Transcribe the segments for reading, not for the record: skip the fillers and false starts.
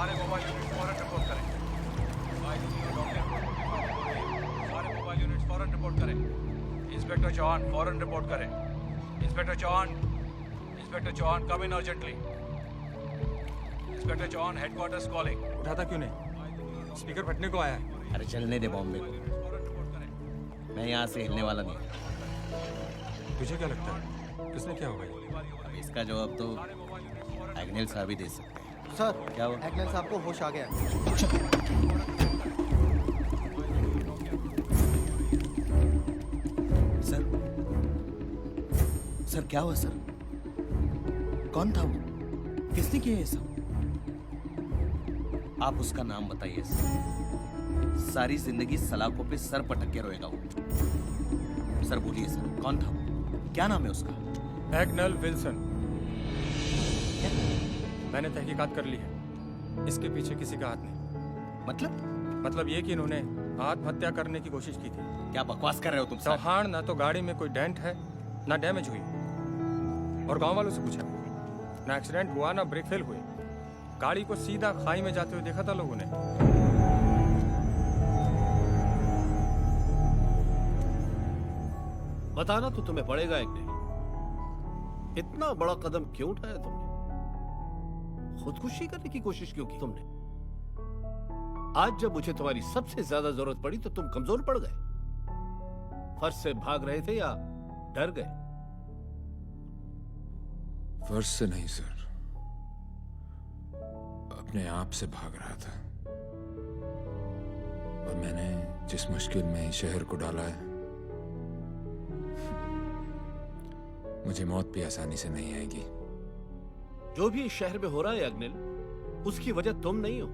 सारे mobile unit फौरन report करें। सारे मोबाइल यूनिट फौरन रिपोर्ट करें। इंस्पेक्टर चौहान फौरन रिपोर्ट करें। Inspector Chauhan come in urgently. Inspector Chauhan headquarters calling. उठाता क्यों नहीं? स्पीकर फटने को आया है। अरे चलने दे बॉम्बे को, मैं यहाँ से हिलने वाला नहीं। तुझे क्या लगता है किसने क्या होगा ये? अब इसका जवाब तो एग्नेल साहब ही दे सकते हैं। सर, क्या हुआ? एग्नेल साहब को होश आ गया। सर, सर क्या हुआ सर? कौन था वो? किसने किया ये सब? आप उसका नाम बताइए सर। सारी जिंदगी सलाखों पे सर पटक के रोएगा वो। सर बोलिए सर, कौन था वो? क्या नाम है उसका? Agnel Wilson. मैंने तहकीकात कर ली है, इसके पीछे किसी का हाथ नहीं। मतलब ये कि इन्होंने आत्महत्या करने की कोशिश की थी। क्या बकवास कर रहे हो तुम सर? चौहान, ना तो गाड़ी में कोई डेंट है ना डैमेज हुई, और गांव वालों से पूछा, ना एक्सीडेंट हुआ ना ब्रेक फेल हुए। गाड़ी को सीधा खाई में जाते हुए देखा था लोगों ने। बताना तो तुम्हें पड़ेगा एग्नेल, इतना बड़ा कदम क्यों उठाया तुमने? खुदकुशी करने की कोशिश क्यों की तुमने? आज जब मुझे तुम्हारी सबसे ज्यादा जरूरत पड़ी तो तुम कमजोर पड़ गए। फर्ज से भाग रहे थे या डर गए? फर्ज से नहीं सर, अपने आप से भाग रहा था। और मैंने जिस मुश्किल में इस शहर को डाला है, मुझे मौत भी आसानी से नहीं आएगी। जो भी इस शहर में हो रहा है एग्नेल, उसकी वजह तुम नहीं हो।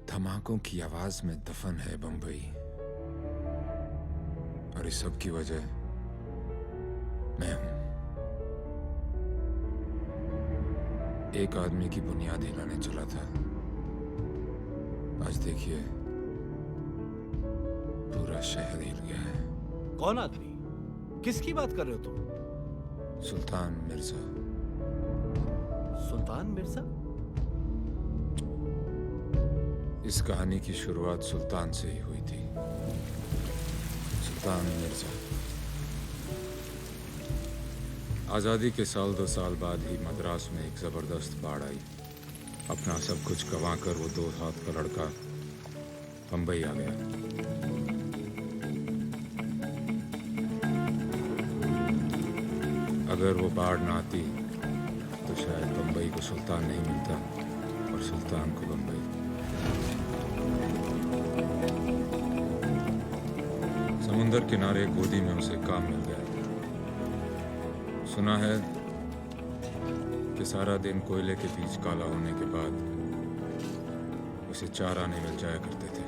धमाकों की आवाज में दफन है बंबई, और इस सब की वजह मैं हूं। एक आदमी की बुनियाद हिलाने चला था, आज देखिए पूरा शहर हिल गया है। कौन आदमी? किसकी बात कर रहे हो तुम? सुल्तान मिर्जा। सुल्तान मिर्जा? इस कहानी की शुरुआत सुल्तान से ही हुई थी। सुल्तान मिर्जा आजादी के साल 2 साल बाद ही मद्रास में एक जबरदस्त बाढ़ आई। अपना सब कुछ गंवाकर वो 2 हाथ का लड़का बंबई आ गया। अगर वो बाढ़ ना आती तो शायद बंबई को सुल्तान नहीं मिलता और सुल्तान को बंबई। समुंदर किनारे गोदी में उसे काम मिल गया। सुना है कि सारा दिन कोयले के बीच काला होने के बाद उसे 4 आने मिल जाया करते थे।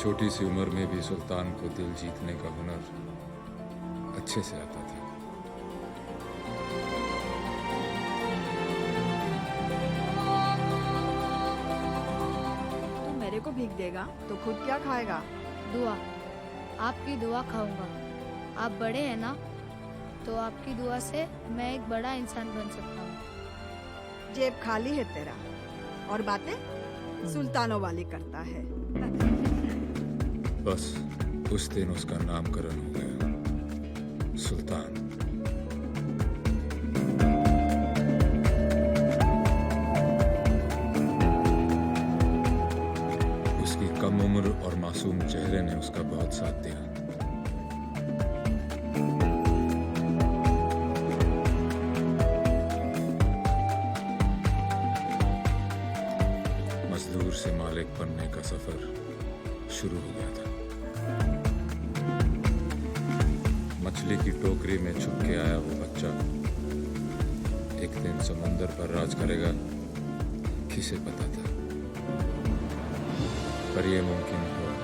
छोटी सी उम्र में भी सुल्तान को दिल जीतने का हुनर अच्छे से आता था। तू मेरे को भीख देगा तो खुद क्या खाएगा? दुआ, आपकी दुआ खाऊंगा। आप बड़े हैं ना, तो आपकी दुआ से मैं एक बड़ा इंसान बन सकता हूँ। जेब खाली है तेरा और बातें सुल्तानों वाली करता है। बस उस दिन उसका नामकरण हो गया, सुल्तान। उसकी कम उम्र और मासूम चेहरे ने उसका बहुत साथ दिया। मजदूर से मालिक बनने का सफर शुरू हो गया था। मछली की टोकरी में छुप के आया वो बच्चा एक दिन समुंदर पर राज करेगा, किसे पता था। पर यह मुमकिन हुआ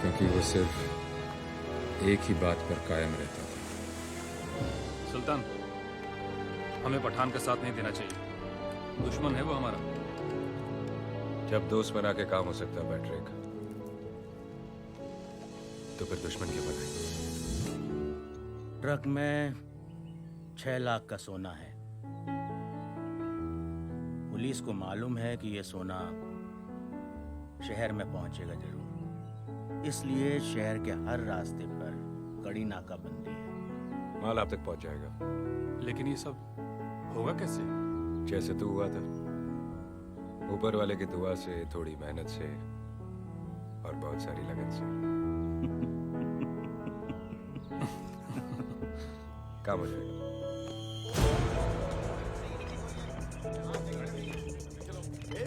क्योंकि वो सिर्फ एक ही बात पर कायम रहता था। सुल्तान, हमें पठान का साथ नहीं देना चाहिए। दुश्मन है वो हमारा। जब दोस्त बना के काम हो सकता है पैट्रिक, तो फिर दुश्मन क्यों बनाए? ट्रक में 6 लाख का सोना है। पुलिस को मालूम है कि यह सोना शहर में पहुंचेगा जरूर, इसलिए शहर के हर रास्ते पर कड़ी नाकाबंदी है। माल आप तक पहुंच जाएगा। लेकिन ये सब होगा कैसे? जैसे तू हुआ था, ऊपर वाले की दुआ से, थोड़ी मेहनत से और बहुत सारी लगन से काम हो जाएगा।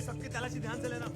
सबकी तलाशी ध्यान से लेना।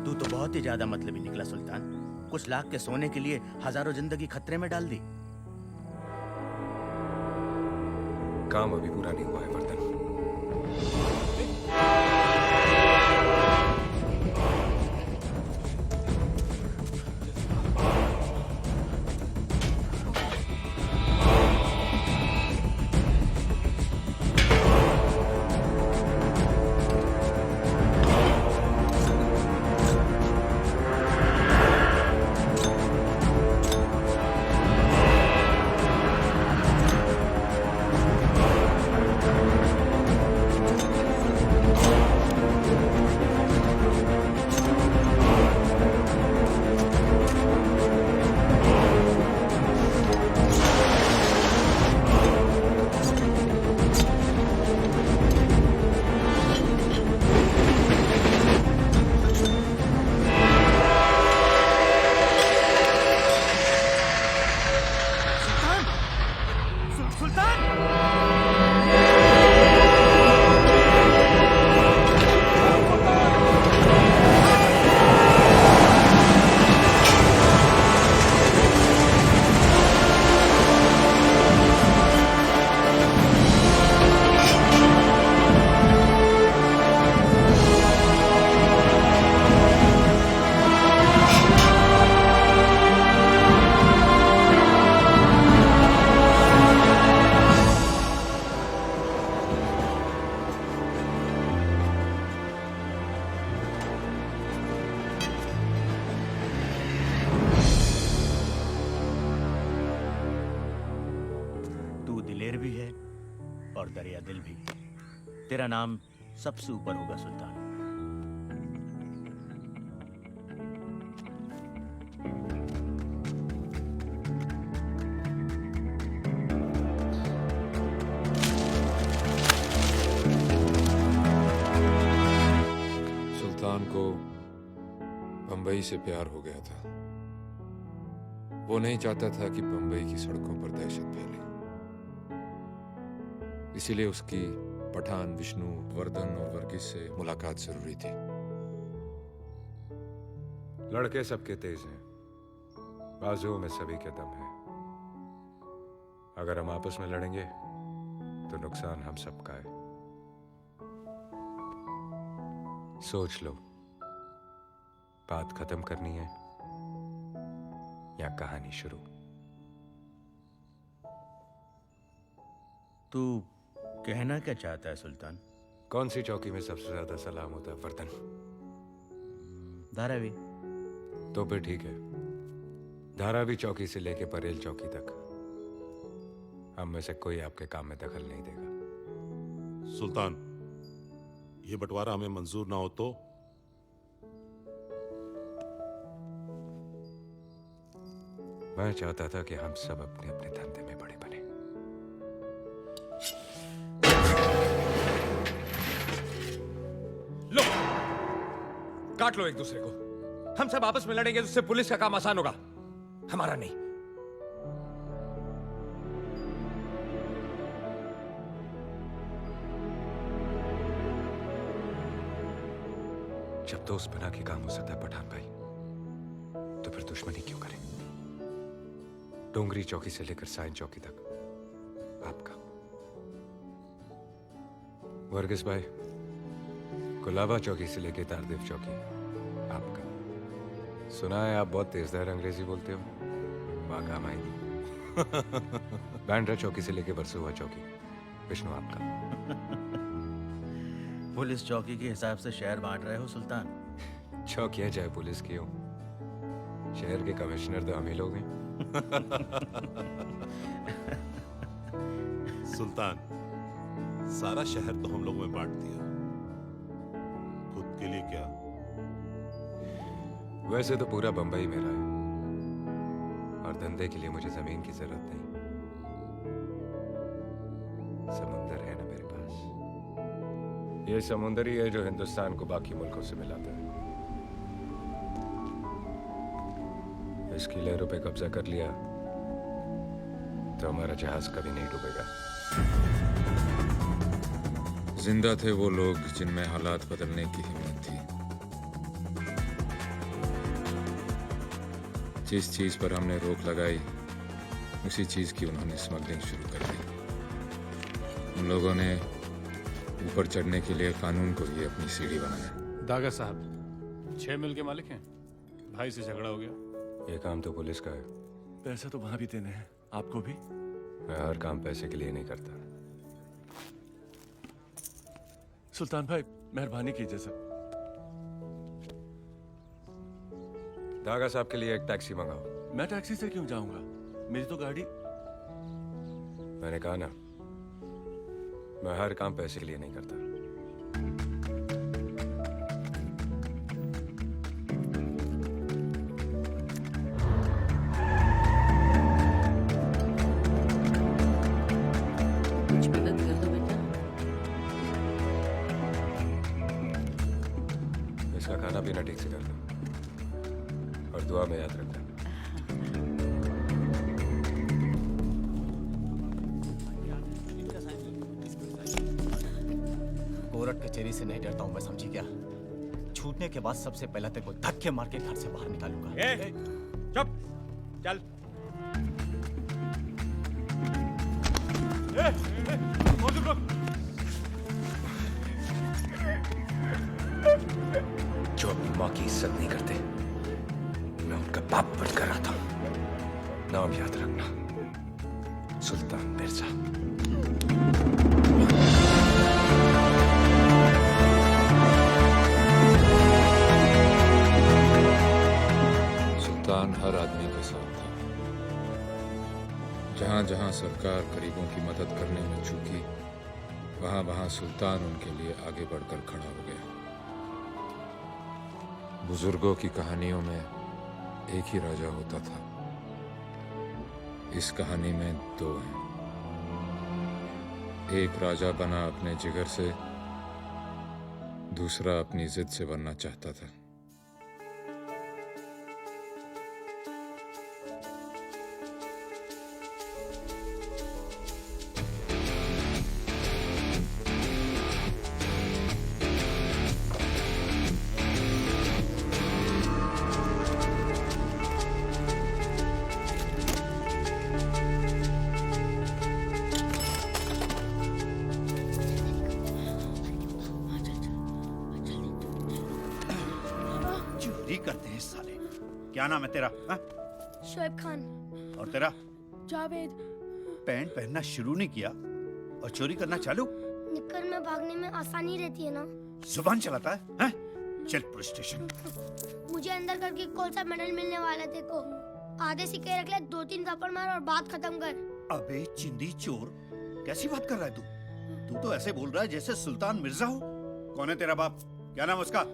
तू तो बहुत ही ज्यादा मतलबी निकला सुल्तान। कुछ लाख के सोने के लिए हजारों जिंदगी खतरे में डाल दी। काम अभी पूरा नहीं हुआ है वर्धन। दिलेर भी है और दरिया दिल भी। तेरा नाम सबसे ऊपर होगा सुल्तान। सुल्तान को बंबई से प्यार हो गया था। वो नहीं चाहता था कि बंबई की सड़कों पर दहशत फैले। इसीलिए उसकी पठान, विष्णु, वर्धन और वर्गीस से मुलाकात जरूरी थी। लड़के सबके तेज हैं, बाजुओं में सभी के दम है। अगर हम आपस में लड़ेंगे तो नुकसान हम सबका है। सोच लो, बात खत्म करनी है या कहानी शुरू? तू कहना क्या चाहता है सुल्तान? कौन सी चौकी में सबसे ज्यादा सलाम होता है वर्धन? धारावी। तो फिर ठीक है, धारावी चौकी से लेके परेल चौकी तक हम में से कोई आपके काम में दखल नहीं देगा। सुल्तान, ये बंटवारा हमें मंजूर ना हो तो? मैं चाहता था कि हम सब अपने अपने धंधे में बड़े बने। लो, काट लो एक दूसरे को। हम सब आपस में लड़ेंगे तो उससे पुलिस का काम आसान होगा, हमारा नहीं। जब दोस्त बना के काम हो सकता है पठान भाई, तो फिर दुश्मनी क्यों करें? डोंगरी चौकी से लेकर साइन चौकी तक आपका। वर्गीस भाई, गुलाबा चौकी से लेकर तारदेव चौकी आपका। सुना है आप बहुत तेजदार अंग्रेजी बोलते हो, वहां काम आएगी। बैंड्रा चौकी से लेकर बरसुआ चौकी विष्णु आपका। पुलिस चौकी के हिसाब से शहर बांट रहे हो सुल्तान? चौकियां चाहे पुलिस की हो, शहर के कमिश्नर तो हम ही लोग हैं। सुल्तान, सारा शहर तो हम लोगों में बांट दिया, खुद के लिए क्या? वैसे तो पूरा बंबई मेरा है, और धंधे के लिए मुझे जमीन की जरूरत नहीं। समुंदर है ना मेरे पास। ये समुंदर ही है जो हिंदुस्तान को बाकी मुल्कों से मिलाता है। इसकी लहरों पे कब्जा कर लिया तो हमारा जहाज कभी नहीं डूबेगा। जिंदा थे वो लोग जिनमें हालात बदलने की हिम्मत थी। जिस चीज पर हमने रोक लगाई, उसी चीज की उन्होंने स्मगलिंग शुरू कर दी। उन लोगों ने ऊपर चढ़ने के लिए कानून को ही अपनी सीढ़ी बनाया। दागा साहब, 6 मिल के मालिक हैं, भाई से झगड़ा हो गया। ये काम तो पुलिस का है। पैसे तो वहां भी देने हैं, आपको भी। मैं हर काम पैसे के लिए नहीं करता। सुल्तान भाई, मेहरबानी कीजिए सर। दागा साहब के लिए एक टैक्सी मंगाओ। मैं टैक्सी से क्यों जाऊंगा, मेरी तो गाड़ी। मैंने कहा ना, मैं हर काम पैसे के लिए नहीं करता। इसका खाना पीना ठीक से करता, और दुआ में याद रखना। कोर्ट कचहरी से नहीं डरता हूं मैं, समझी क्या? छूटने के बाद सबसे पहले तेरे को धक्के मार के घर से बाहर निकालूंगा। चुप, चल। जो अपनी माँ की इज्जत नहीं करते, मैं उनका बाप बनकर आता हूं। नाम याद रखना, सुल्तान मिर्जा। सुल्तान हर आदमी के साथ था। जहां जहां सरकार गरीबों की मदद करने में चूकी, वहां वहां सुल्तान उनके लिए आगे बढ़कर खड़ा हो गया। बुजुर्गों की कहानियों में एक ही राजा होता था, इस कहानी में 2 हैं। एक राजा बना अपने जिगर से, दूसरा अपनी जिद से बनना चाहता था। चोरी करते हैं साले। क्या नाम है तेरा? हा? शोएब खान। और तेरा? जावेद। पैंट पहनना शुरू नहीं किया और चोरी करना चालू? निक्कर में भागने में आसानी रहती है ना। जुबान चलाता है, हा? चल पुलिस स्टेशन। मुझे अंदर करके कौन सा मेडल मिलने वाला है देखो। आधे सिक्के रख ले, 2-3 थप्पड़ मार और बात खत्म कर। अबे चिंदी चोर, कैसी बात कर रहा है तू? तू तो ऐसे बोल रहा है जैसे सुल्तान मिर्जा हो। कौन है तेरा बाप? क्या नाम उसका?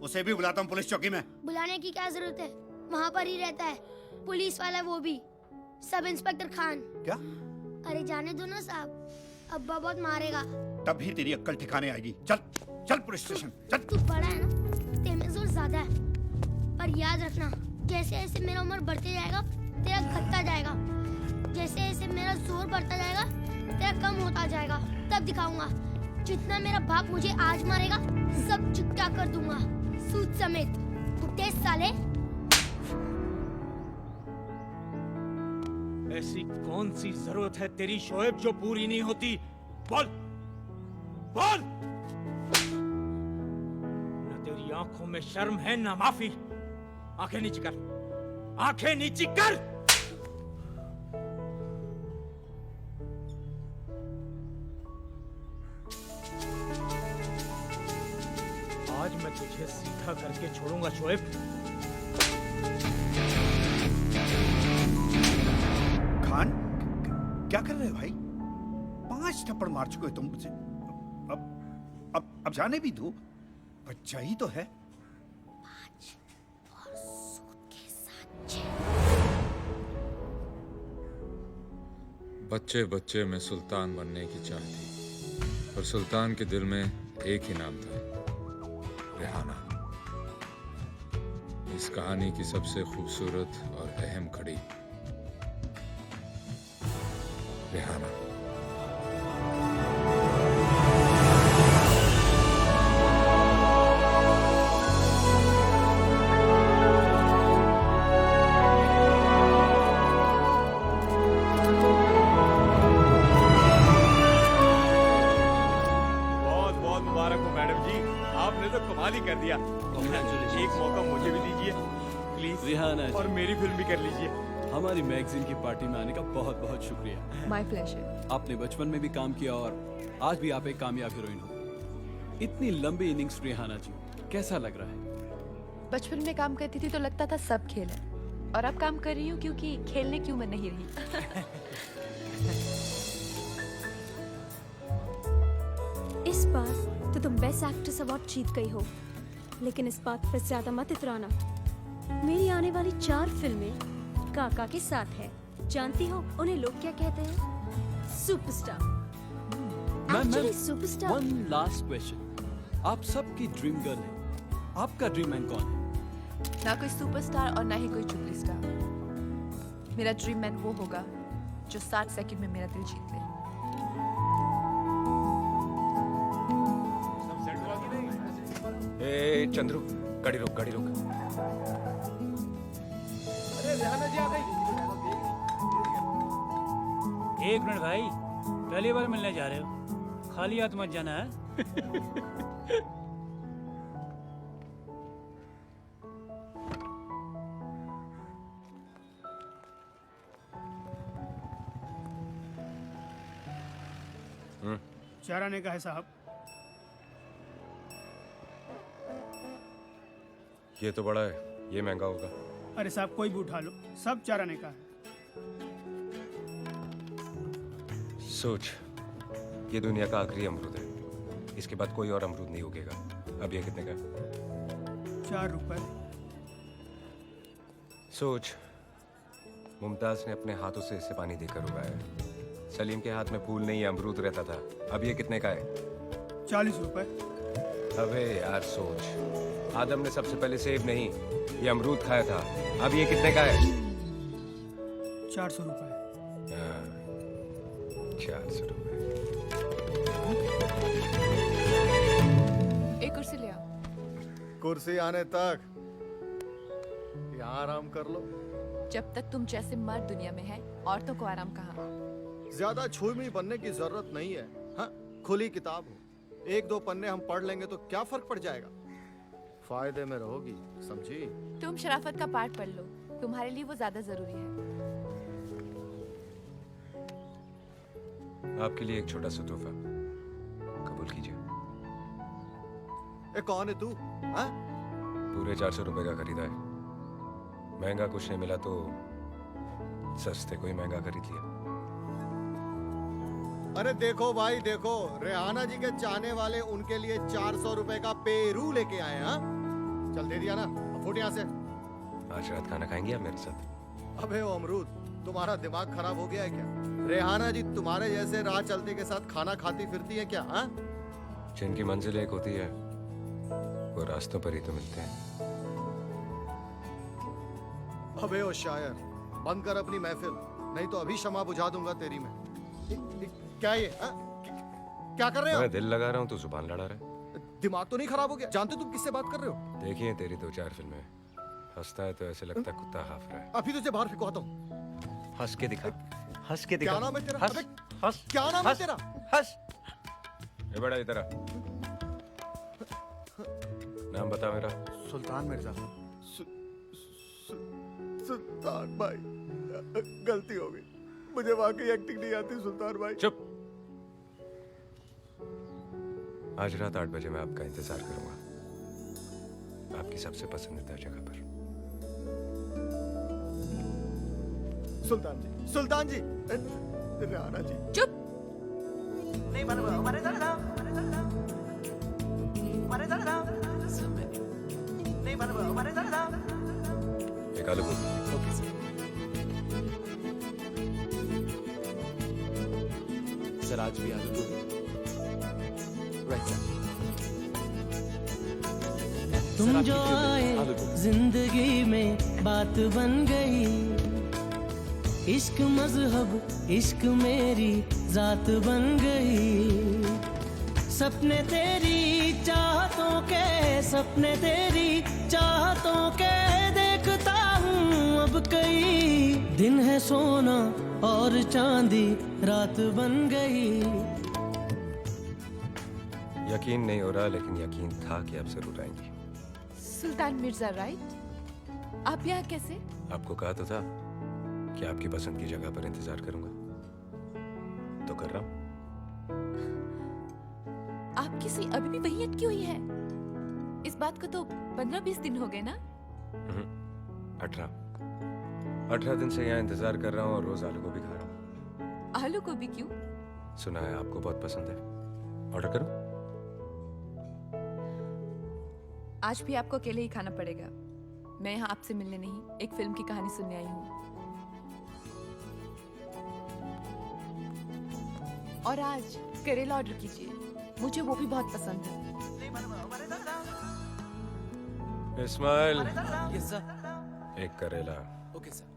उसे भी बुलाता हूँ पुलिस चौकी में। बुलाने की क्या जरूरत है, वहाँ पर ही रहता है। पुलिस वाला वो भी, सब इंस्पेक्टर खान। क्या? अरे जाने दो ना साहब, अब्बा बहुत मारेगा। तभी तेरी अक्ल ठिकाने आएगी। चल चल पुलिस स्टेशन चल। तू बड़ा है ना, तेरे में जोर ज्यादा है। पर याद रखना, जैसे जैसे मेरा उम्र बढ़ते जाएगा तेरा घटता जाएगा। जैसे जैसे मेरा जोर बढ़ता जाएगा तेरा कम होता जाएगा। तब दिखाऊंगा, जितना मेरा बाप मुझे आज मारेगा सब चुपटा कर दूंगा, सूद समेत। उठे साले। ऐसी कौन सी जरूरत है तेरी शोएब जो पूरी नहीं होती? बोल बोल। न तेरी आंखों में शर्म है ना माफी। आंखें नीची कर, आंखें नीची कर। आज मैं तुझे सीधा करके छोड़ूंगा शोएब। खान, क्या कर रहे हो भाई? 5 थप्पड़ मार चुके हो तुम मुझे। अब जाने भी दो, बच्चा ही तो है। 5 और सूद के साथ 6। बच्चे बच्चे में सुल्तान बनने की चाह थी, पर सुल्तान के दिल में एक ही नाम था, रेहाना। इस कहानी की सबसे खूबसूरत और अहम कड़ी, रेहाना। बहुत बहुत मुबारक हो मैडम जी, आपने तो कमाल ही कर दिया। एक मौका मुझे भी दीजिए प्लीज, रिहाना जी। और मेरी फिल्म भी कर लीजिए। हमारी मैगजीन की पार्टी में आने का बहुत बहुत शुक्रिया। My pleasure. आपने बचपन में भी काम किया और आज भी आप एक कामयाब हीरोइन हो। इतनी लंबी इनिंग्स रिहाना जी, कैसा लग रहा है? बचपन में काम करती थी तो लगता था सब खेल है, और अब काम कर रही हूँ क्योंकि खेलने की उम्र नहीं रही। इस बार तो तुम बेस्ट एक्ट्रेस अवार्ड जीत गई हो, लेकिन इस बात पर ज्यादा मत इतराना। मेरी आने वाली 4 फिल्में काका के साथ है। जानती हो उन्हें लोग क्या कहते हैं? Superstar. Actually superstar. One last question, आप सबकी ड्रीम गर्ल है, आपका ड्रीम मैन कौन है? ना कोई सुपरस्टार और ना ही कोई चुगली स्टार। मेरा ड्रीम मैन वो होगा जो 60 सेकंड में मेरा दिल जीत ले। ए चंद्रू, गाड़ी रोक, गाड़ी रोक। अरे रेहाना जी आ गई। एक मिनट भाई, पहली बार मिलने जा रहे हो, खाली हाथ मत जाना है। चार आने का है साहब। ये तो बड़ा है, ये महंगा होगा। अरे साहब कोई भी उठा लो, सब 4 आने का है। सोच, ये दुनिया का आखिरी अमरूद है, इसके बाद कोई और अमरूद नहीं उगेगा। अब ये कितने का? 4 रुपए। सोच, मुमताज ने अपने हाथों से इसे पानी देकर उगाया। सलीम के हाथ में फूल नहीं अमरूद रहता था। अब ये कितने का है? 40 रुपए। अबे यार सोच, आदम ने सबसे पहले सेब नहीं, ये अमरूद खाया था। अब ये कितने का है? 400 रुपए। 400 रुपए। एक कुर्सी ले आओ। कुर्सी आने तक यहाँ आराम कर लो। जब तक तुम जैसे मर्द दुनिया में है, औरतों को आराम कहाँ। ज्यादा छुई बनने की जरूरत नहीं है। हाँ, खुली किताब हो, 1-2 पन्ने हम पढ़ लेंगे तो क्या फर्क पड़ जाएगा। फायदे में रहोगी, समझी? तुम शराफत का पाठ पढ़ लो, तुम्हारे लिए वो ज्यादा जरूरी है। आपके लिए एक छोटा सा तोहफा कबूल कीजिए। ए कौन है तू? हाँ? पूरे 400 रुपए का खरीदा है। महंगा कुछ नहीं मिला तो सस्ते को ही महंगा खरीद लिया। अरे देखो भाई देखो, रेहाना जी के चाहने वाले उनके लिए 400 रुपए का पेरू लेके आए हैं। चल दे दिया ना, अब फुट यहाँ से। आज रात खाना खाएंगे आप मेरे साथ? अबे ओ अमरूद, तुम्हारा दिमाग खराब हो गया है क्या? रेहाना जी तुम्हारे जैसे राह चलते के साथ खाना खाती फिरती है क्या? हाँ? जिनकी मंजिल एक होती है वो रास्तों पर ही तो मिलते हैं। अबे ओ शायर, बंद कर अपनी महफिल, नहीं तो अभी शमा बुझा दूंगा तेरी में। क्या ये? हाँ? क्या कर रहे हो? मैं दिल लगा रहा हूँ तो जुबान लड़ा रहा है। दिमाग तो नहीं खराब हो गया? जानते तुम किससे बात कर रहे हो? देखिए तेरी 2-4 फिल्में, हंसता है तो ऐसे लगता है कुत्ता हाफ रहा है। अभी तुझे बाहर फेंकवाता हूँ। हंस के दिखा, हंस के दिखा। क्या नाम है तेरा? हंस, अबे, हंस, क्या नाम है हंस, तेरा? हंस। ये बड़ा इधर आ। नाम बता मेरा। सुल्तान मिर्जा। सुल्तान भाई, गलती हो गई, मुझे वाकई एक्टिंग नहीं आती सुल्तान भाई। चुप। आज रात 8 बजे मैं आपका इंतजार करूंगा, आपकी सबसे पसंदीदा जगह पर। सुल्तान जी, सुल्तान जी, रेहाना जी। चुप। नहीं मारे दादा, नहीं मारे दादा। एक आलू गोभी। Okay sir. सर आज भी आलू गोभी। Right sir. तुम जो आए जिंदगी में बात बन गई, इश्क मजहब इश्क मेरी जात बन गई। सपने तेरी चाहतों के, सपने तेरी चाहतों के देखता हूँ अब कई। दिन है सोना और चांदी रात बन गई। यकीन नहीं हो रहा लेकिन यकीन था कि आप जरूर आएंगी। सुल्तान मिर्जा राइट? आप यहाँ कैसे? आपको कहा तो था कि आपकी पसंद की जगह पर इंतजार करूंगा, तो कर रहा हूं। आपकी सुई अभी भी वही अटकी हुई है? इस बात को तो 15-20 दिन हो गए ना? 18 दिन से यहाँ इंतजार कर रहा हूँ और रोज आलू गोभी खा रहा हूँ। आलू गोभी क्यों? सुना है आपको बहुत पसंद है, ऑर्डर करूं? आज भी आपको अकेले ही खाना पड़ेगा। मैं यहाँ आपसे मिलने नहीं, एक फिल्म की कहानी सुनने आई हूँ। और आज करेला ऑर्डर कीजिए, मुझे वो भी बहुत पसंद है। Ismail, yes sir. एक करेला। Okay sir.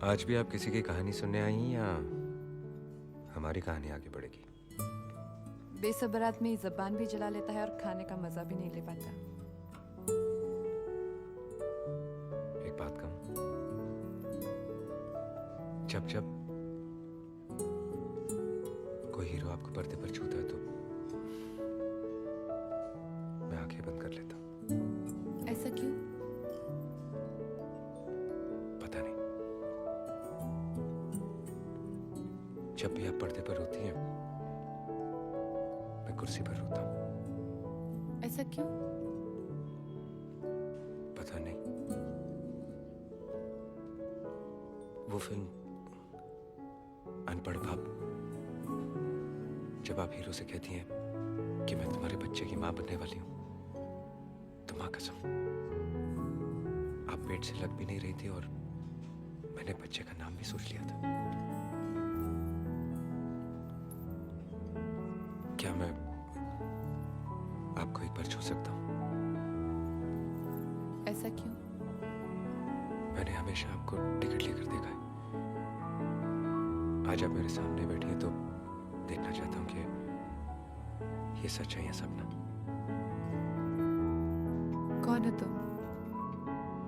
आज भी आप किसी की कहानी सुनने आई हैं या हमारी कहानी आगे बढ़ेगी? बेसब्र आदमी जबान भी जला लेता है और खाने का मजा भी नहीं ले पाता। एक बात कहूं, जब जब कोई हीरो आपको पर्दे पर छूता है तो मैं आंखें बंद कर लेता हूं। ऐसा क्यों? पता नहीं, जब भी आप पर्दे पर होती हैं मैं कुर्सी पर रोता हूं। ऐसा क्यों? पता नहीं, वो फिल्म अनपढ़ बाप, जब आप हीरो से कहती हैं कि मैं तुम्हारे बच्चे की मां बनने वाली हूं, तो मां कसम आप पेट से लग भी नहीं रही थी और मैंने बच्चे का नाम भी सोच लिया था। क्या मैं आपको एक बार छू सकता हूं? ऐसा क्यों? मैंने हमेशा आपको टिकट लेकर देखा है। आज आप मेरे सामने बैठी हैं तो देखना चाहता हूं कि ये सच है या सपना? कौन हो तुम?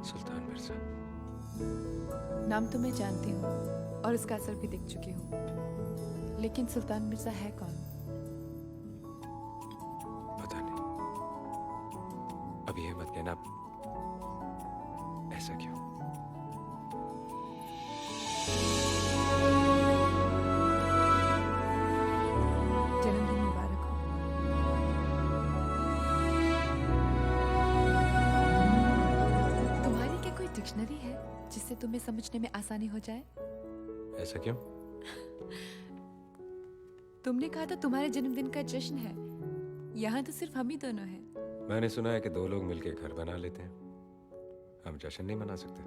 सुल्तान मिर्जा। नाम तो मैं जानती हूँ और उसका असर भी देख चुकी हूँ, लेकिन सुल्तान मिर्जा है कौन? पता नहीं। अब ये मत कहना, ऐसा क्यों? जन्मदिन मुबारक हो। तुम्हारी क्या कोई डिक्शनरी है जिससे तुम्हें समझने में आसानी हो जाए? ऐसा क्यों? तुमने कहा था तुम्हारे जन्मदिन का जश्न है। यहाँ तो सिर्फ हम ही दोनों हैं। मैंने सुना है कि दो लोग मिलकर घर बना लेते हैं। हम जश्न नहीं मना सकते।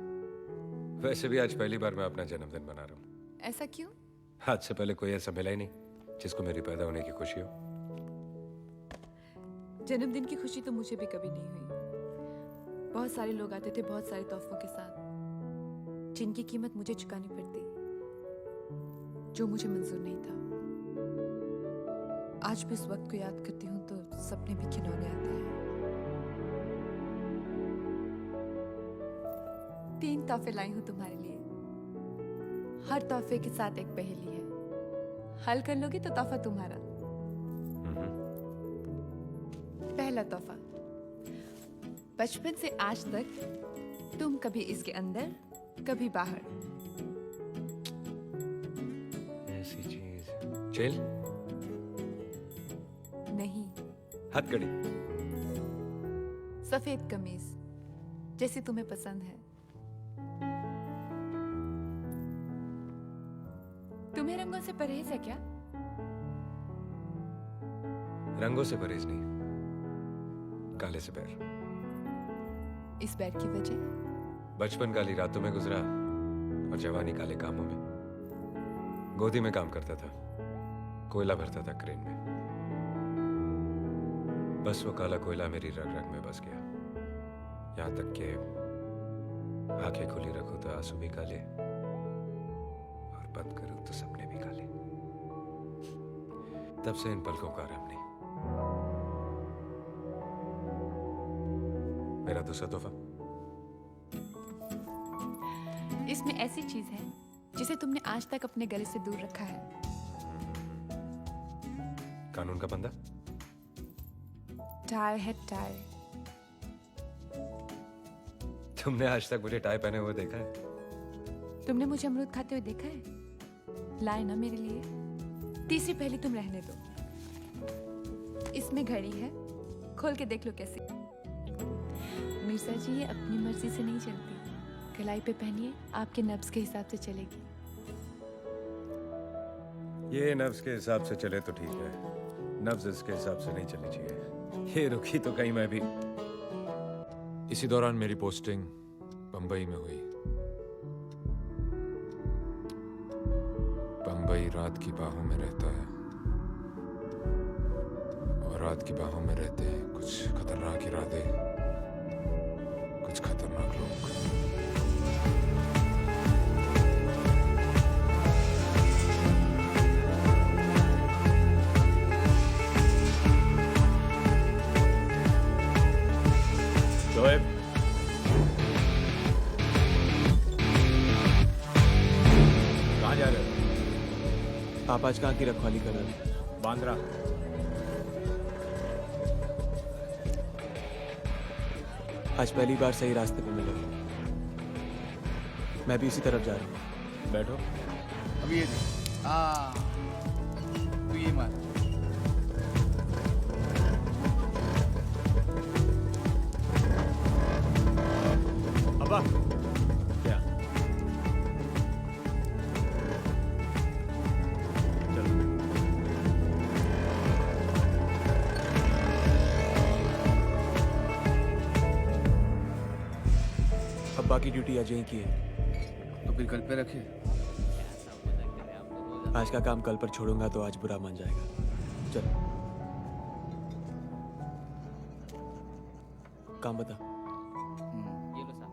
वैसे भी आज पहली बार मैं अपना जन्मदिन मना रहा हूँ। ऐसा क्यों? आज से पहले कोई ऐसा मिला ही नहीं जिसको मेरी पैदा होने की खुशी हो। जन्मदिन की खुशी तो मुझे भी कभी नहीं हुई। बहुत सारे लोग आते थे बहुत सारे तोहफों के साथ, जिनकी कीमत मुझे चुकानी पड़ती, जो मुझे मंजूर नहीं था। आज भी उस वक्त को याद करती हूँ तो सपने भी खिलौने आते हैं। 3 तोहफे लाई हूँ तुम्हारे लिए। हर तोहफे के साथ एक पहेली है। हल कर लोगे तो तोहफा तुम्हारा। पहला तोहफा, बचपन से आज तक तुम कभी इसके अंदर कभी बाहर। ऐसी चीज जेल? नहीं, हथकड़ी? सफेद कमीज जैसी तुम्हें पसंद है। तुम्हें रंगों से परहेज है क्या? रंगों से परहेज नहीं, काले से पैर। इस पैर की वजह? बचपन काली रातों में गुजरा और जवानी काले कामों में। गोदी में काम करता था, कोयला भरता था क्रेन में। बस वो काला कोयला मेरी रग रग में बस गया। यहां तक कि आंखें खुली रखो तो आंसू भी काले और बंद करूं तो सपने भी काले। तब से इन पलकों का आराम नहीं। मेरा दूसरा तोहफा, इसमें ऐसी चीज है जिसे तुमने आज तक अपने गले से दूर रखा है। कानून का बंदा? टाई है टाई। तुमने आज तक मुझे टाई पहने हुए देखा है? तुमने मुझे अमरूद खाते हुए देखा है? लाए ना मेरे लिए। तीसरी पहली तुम रहने दो। इसमें घड़ी है, खोल के देख लो कैसी। मिर्जा जी, ये अपनी मर्जी से नहीं चलती। कलाई पे पहनिए, आपके नब्ज के हिसाब से चलेगी। ये नब्ज के हिसाब से चले तो ठीक है, नब्ज इसके हिसाब से नहीं चलनी चाहिए। ये रुकी तो कहीं मैं भी। इसी दौरान मेरी पोस्टिंग बंबई में हुई। बंबई रात की बाहों में रहता है और रात की बाहों में रहते हैं कुछ खतरनाक इरादे, कुछ खतरनाक लोग। शोएब, कहाँ जा रहे हो? आप आज कहाँ की रखवाली कर रहे हैं? बांद्रा। आज पहली बार सही रास्ते पे मिले। मैं भी उसी तरफ जा रहा हूँ। बैठो। अब ये तू ये मार। अब्बा क्या? अब्बा की ड्यूटी आज यहीं की है। तो फिर कल पे रखे। आज का काम कल पर छोड़ूंगा तो आज बुरा मान जाएगा। चल काम बता। ये लो साहब।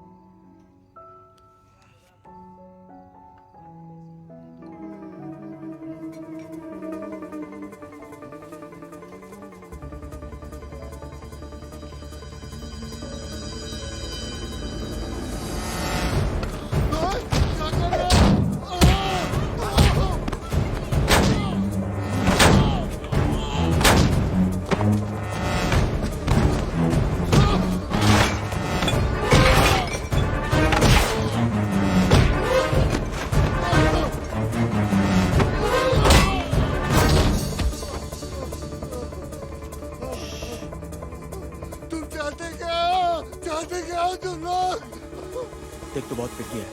देख तो बहुत पिट गया है,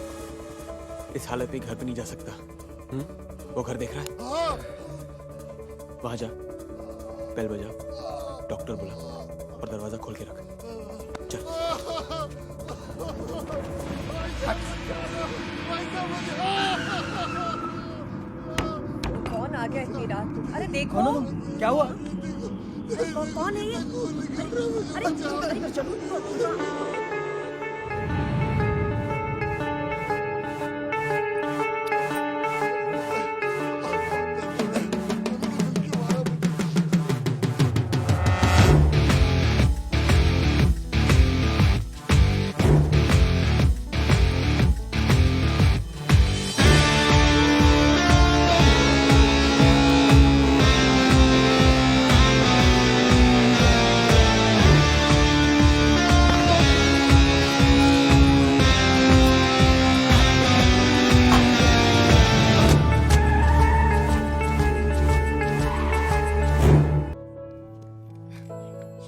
इस हालत में घर पे नहीं जा सकता। वो घर देख रहा है? वहां जा, बेल बजा, डॉक्टर बुला और दरवाजा खोल के रख। चल। कौन आ गया इतनी रात? अरे देखो क्या हुआ? कौन है ये? अरे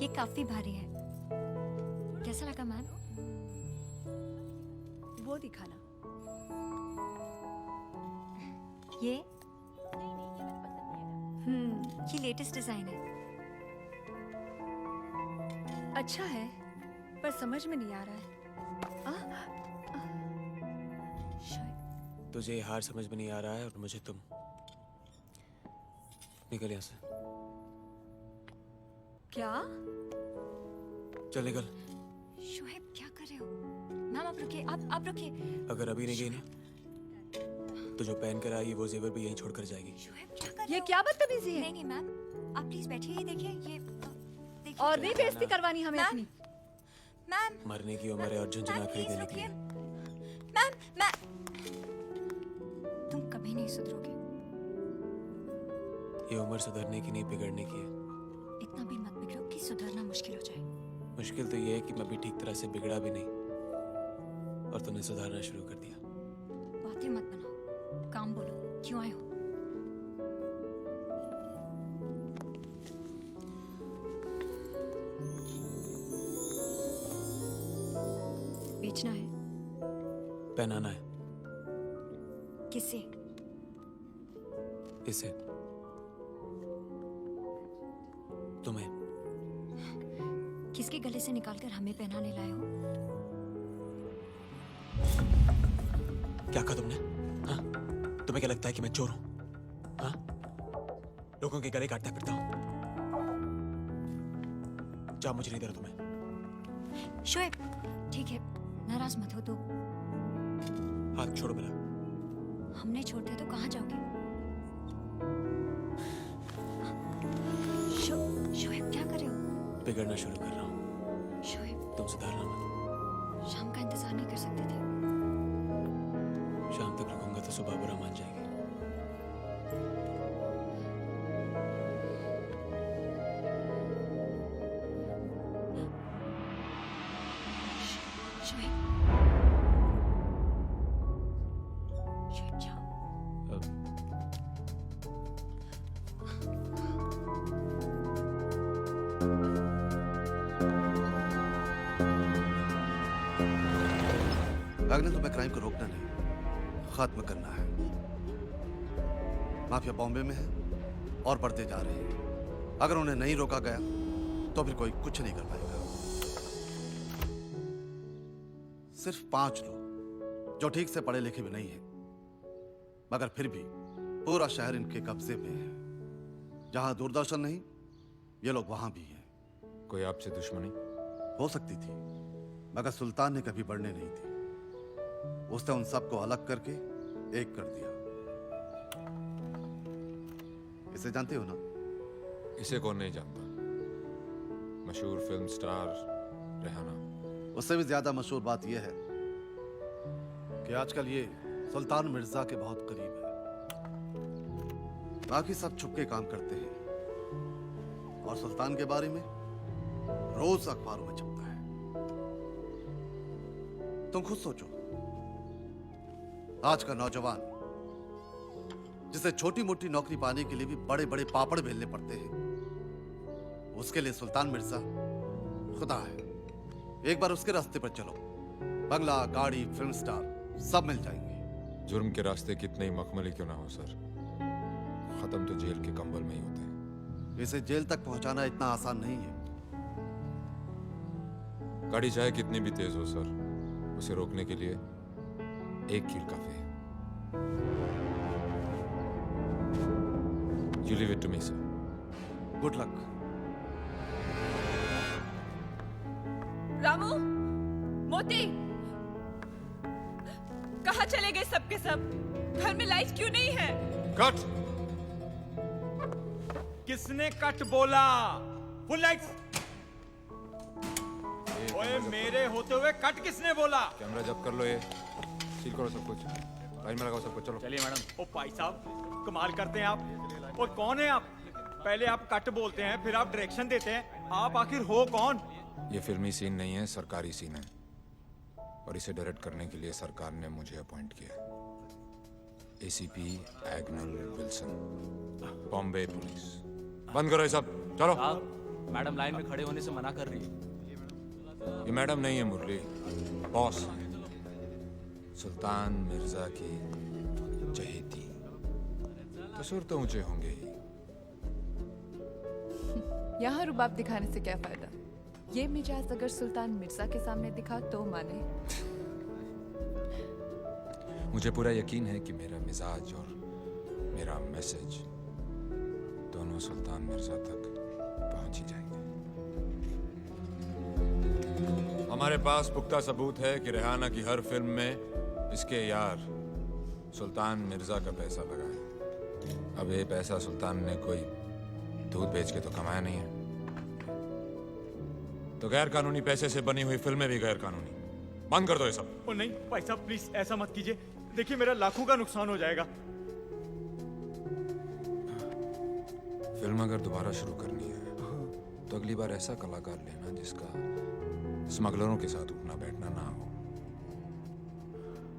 ये काफी भारी है, कैसा लगा मैम? वो दिखाना। ये ये लेटेस्ट डिजाइन है। अच्छा है पर समझ में नहीं आ रहा है। तुझे ये हार समझ में नहीं आ रहा है और मुझे तुम। निकल यहाँ से। क्या? चल निकल। शोएब क्या कर रहे हो? मैम आप रुकिए, आप रुकिए। अगर अभी नहीं गई ना तो जो पहन कर आई वो जेवर भी यहीं छोड़कर जाएगी। ये क्या बदतमीजी है? नहीं नहीं मैम, आप प्लीज बैठिए। ये देखिए, ये देखिए। और नहीं बेइज्जती करवानी हमें अपनी। मैम मरने की उम्र है और झुंझुना खरीदने के लिए। मैम मैं तुम कभी नहीं सुधरोगे। ये उम्र सुधरने की नहीं बिगड़ने की है। इतना भी मत बिगड़ो कि सुधरना मुश्किल हो जाए। मुश्किल तो ये है कि मैं भी ठीक तरह से बिगड़ा भी नहीं और तूने सुधारना शुरू कर दिया। बातें मत बनाओ, काम बोलो। क्यों आए हो? बेचना है? पहनाना है। किसे? इसे तुम्हें। किसके गले से निकालकर हमें पहनाने लाए हो? क्या कहा तुमने? हाँ? तुम्हें क्या लगता है कि मैं चोर हूं? हाँ? लोगों के गले काटता फिरता हूं? जा, मुझे नहीं दे रहा तुम्हें। शोएब ठीक है, नाराज मत हो। तो हाथ छोड़ो मेरा। हम नहीं छोड़ते तो कहाँ जाओगे? शोएब क्या कर रहे हो? बिगड़ना शुरू कर रहा हूँ। शोएब तुम सुधारना मत। शाम का इंतजार नहीं कर सकते थे? शाम तक रुकूंगा तो सुबह बुरा मान जाएगी। शोएब जाओ। भागने तुम्हें क्राइम को रोकना नहीं, खत्म करना है। माफिया बॉम्बे में है और बढ़ते जा रहे हैं। अगर उन्हें नहीं रोका गया तो फिर कोई कुछ नहीं कर पाएगा। सिर्फ 5 लोग जो ठीक से पढ़े लिखे भी नहीं है, मगर फिर भी पूरा शहर इनके कब्जे में है। जहां दूरदर्शन नहीं, ये लोग वहां भी हैं। कोई आपसे दुश्मनी? हो सकती थी, मगर सुल्तान ने कभी बढ़ने नहीं दी। उसने उन सबको अलग करके एक कर दिया। इसे जानते हो ना? इसे कौन नहीं जानता? मशहूर फिल्म स्टार रेहाना। उससे भी ज्यादा मशहूर बात यह है कि आजकल ये सुल्तान मिर्जा के बहुत करीब है। बाकी सब छुप के काम करते हैं और सुल्तान के बारे में रोज अखबारों में छपता है। तुम खुद सोचो, आज का नौजवान जिसे छोटी मोटी नौकरी पाने के लिए भी बड़े बड़े पापड़ बेलने पड़ते हैं, उसके लिए सुल्तान मिर्जा खुदा है। एक बार उसके रास्ते पर चलो, बंगला, गाड़ी, फिल्म स्टार सब मिल जाएंगे। जुर्म के रास्ते कितने ही मखमली क्यों ना हो सर, खत्म तो जेल के कंबल में ही होते हैं। इसे जेल तक पहुंचाना इतना आसान नहीं है। गाड़ी चाहे कितनी भी तेज हो सर, उसे रोकने के लिए एक कील काफी है। You leave it to me, sir. Good luck. Ramu, मोती, कहाँ चले गए सब के सब? घर में लाइट क्यों नहीं है? कट! किसने कट बोला? Full lights. ओए मेरे होते हुए कट किसने बोला? कैमरा जब कर लो, ये सील करो सब कुछ, लाइन में लगाओ सब कुछ, चलो। चलिए मैडम। ओ भाई साहब, कमाल करते हैं आप। और कौन है आप? पहले आप कट बोलते हैं, फिर आप डायरेक्शन देते हैं। आप आखिर हो कौन? ये फिल्मी सीन नहीं है, सरकारी सीन है, और इसे डायरेक्ट करने के लिए सरकार ने मुझे अपॉइंट किया। ACP Agnel Wilson, Bombay police. बंद करो ये सब, चलो। मैडम लाइन में खड़े होने से मना कर रही है। ये मैडम नहीं है मुरली, बॉस है। सुल्तान मिर्जा की चहेती, तो सुर तो ऊंचे होंगे ही। यहाँ रुबाब दिखाने से क्या फायदा? ये मिजाज अगर सुल्तान मिर्जा के सामने दिखा तो माने। मुझे पूरा यकीन है कि मेरा मिजाज और मेरा मैसेज दोनों सुल्तान मिर्जा तक पहुंच ही जाएंगे। हमारे पास पुख्ता सबूत है कि रेहाना की हर फिल्म में इसके यार सुल्तान मिर्जा का पैसा लगा है। अब ये पैसा सुल्तान ने कोई दूध बेच के तो कमाया नहीं है, तो गैर कानूनी पैसे से बनी हुई फिल्में भी गैर कानूनी। बंद कर दो ये सब। ओ नहीं भाई साहब, प्लीज ऐसा मत कीजिए। देखिए मेरा लाखों का नुकसान हो जाएगा। फिल्म अगर दोबारा शुरू करनी है तो अगली बार ऐसा कलाकार लेना जिसका स्मगलरों के साथ उठना बैठना ना हो।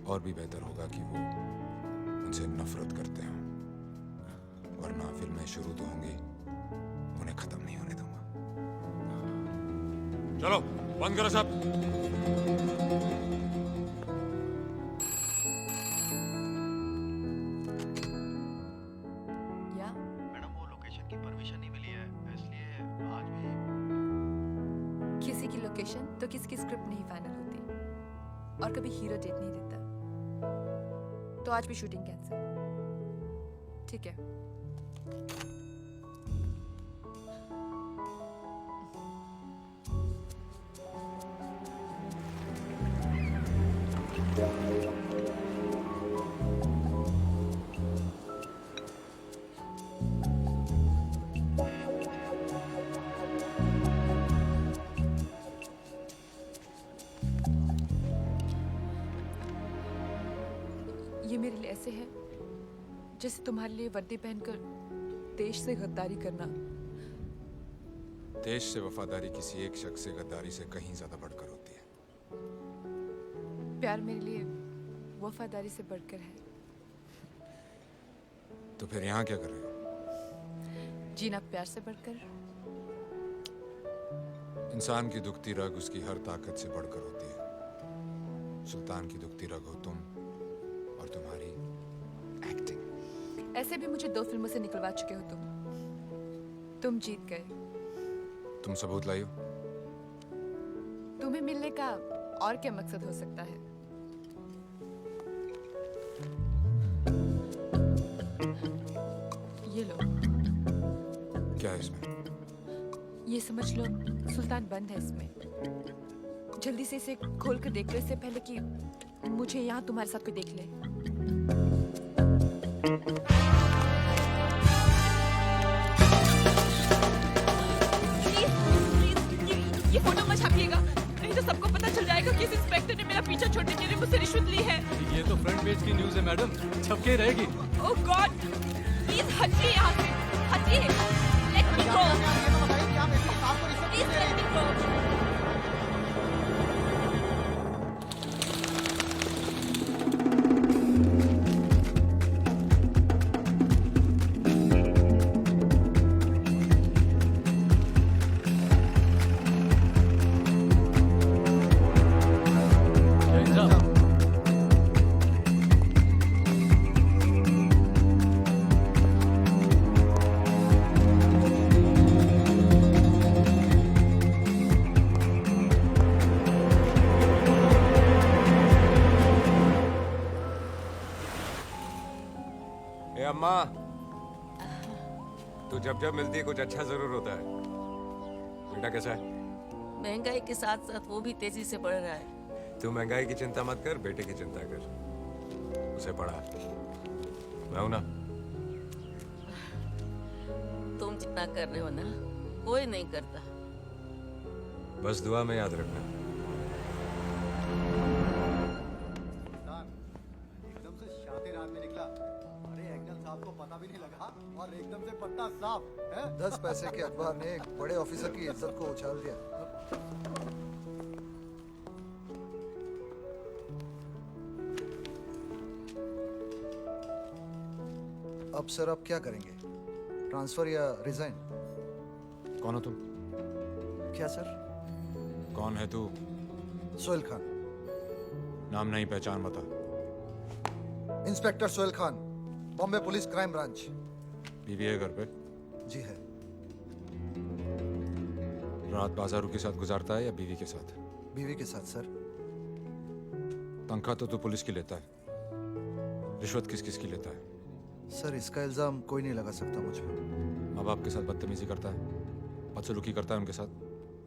और भी बेहतर होगा कि वो उनसे नफरत करते हों, वरना फिल्में शुरू तो होंगी, उन्हें खत्म नहीं होने दूंगा। चलो बंद करो सब। मैडम वो लोकेशन की परमिशन नहीं मिली है, इसलिए आज भी किसी की लोकेशन तो किसकी स्क्रिप्ट नहीं फाइनल होती, और कभी हीरो डेट नहीं देता। तो आज भी शूटिंग कैंसिल। ठीक है। ये मेरे लिए ऐसे है जैसे तुम्हारे लिए वर्दी पहनकर देश से गद्दारी करना। देश से वफादारी किसी एक शख्स से गद्दारी से कहीं ज्यादा बढ़कर होती है। प्यार मेरे लिए वफादारी से बढ़कर है। तो फिर यहाँ क्या कर रहे हो? जीना प्यार से बढ़कर। इंसान की दुखती रग उसकी हर ताकत से बढ़कर होती है। सुल्तान की दुखती रग हो तुम, और तुम्हारी एक्टिंग। ऐसे भी मुझे 2 फिल्मों से निकलवा चुके हो तुम जीत गए। तुम सबूत लाई हो? तुम्हें मिलने का और क्या मकसद हो सकता है? ये लो। क्या है इसमें? ये समझ लो सुल्तान बंद है इसमें। जल्दी से इसे खोल कर देख लो, इससे पहले कि मुझे यहाँ तुम्हारे साथ कोई देख ले। ये फोटो मत छापिएगा, नहीं तो सबको पता चल जाएगा कि इस इंस्पेक्टर ने मेरा पीछा छोड़ने के लिए मुझसे रिश्वत ली है। ये तो फ्रंट पेज की न्यूज़ है मैडम, छपके रहेगी। ओह गॉड, प्लीज हटिए यहाँ से, हटिए। Let me go, please let me go. मामा, तू जब जब मिलती है कुछ अच्छा जरूर होता है। बेटा कैसा है? महंगाई के साथ साथ वो भी तेजी से बढ़ रहा है। तू महंगाई की चिंता मत कर, बेटे की चिंता कर। उसे पढ़ा, मैं हूं ना। तुम जितना कर रहे हो ना, कोई नहीं करता। बस दुआ में याद रखना। एकदम से शातिर आदमी निकला। अरे एग्नल साहब को पता भी नहीं लगा और एकदम से पत्ता साफ है। 10 पैसे के अखबार ने एक बड़े ऑफिसर की इज्जत को उछाल दिया। अब सर आप क्या करेंगे? ट्रांसफर या रिजाइन? कौन हो तुम? क्या सर? कौन है तू? सोहेल खान। नाम नहीं, पहचान बता। Inspector Sohail Khan, Bombay police crime branch. बीवी है घर पे? जी है। रात बाजारू के साथ गुजारता है या बीवी के साथ? बीवी के साथ सर। तनख्वाह तो तू पुलिस की लेता है, रिश्वत किस किस की लेता है? सर इसका इल्जाम कोई नहीं लगा सकता मुझ पे। माँ बाप के साथ बदतमीजी करता है, बदसलूकी करता है उनके साथ?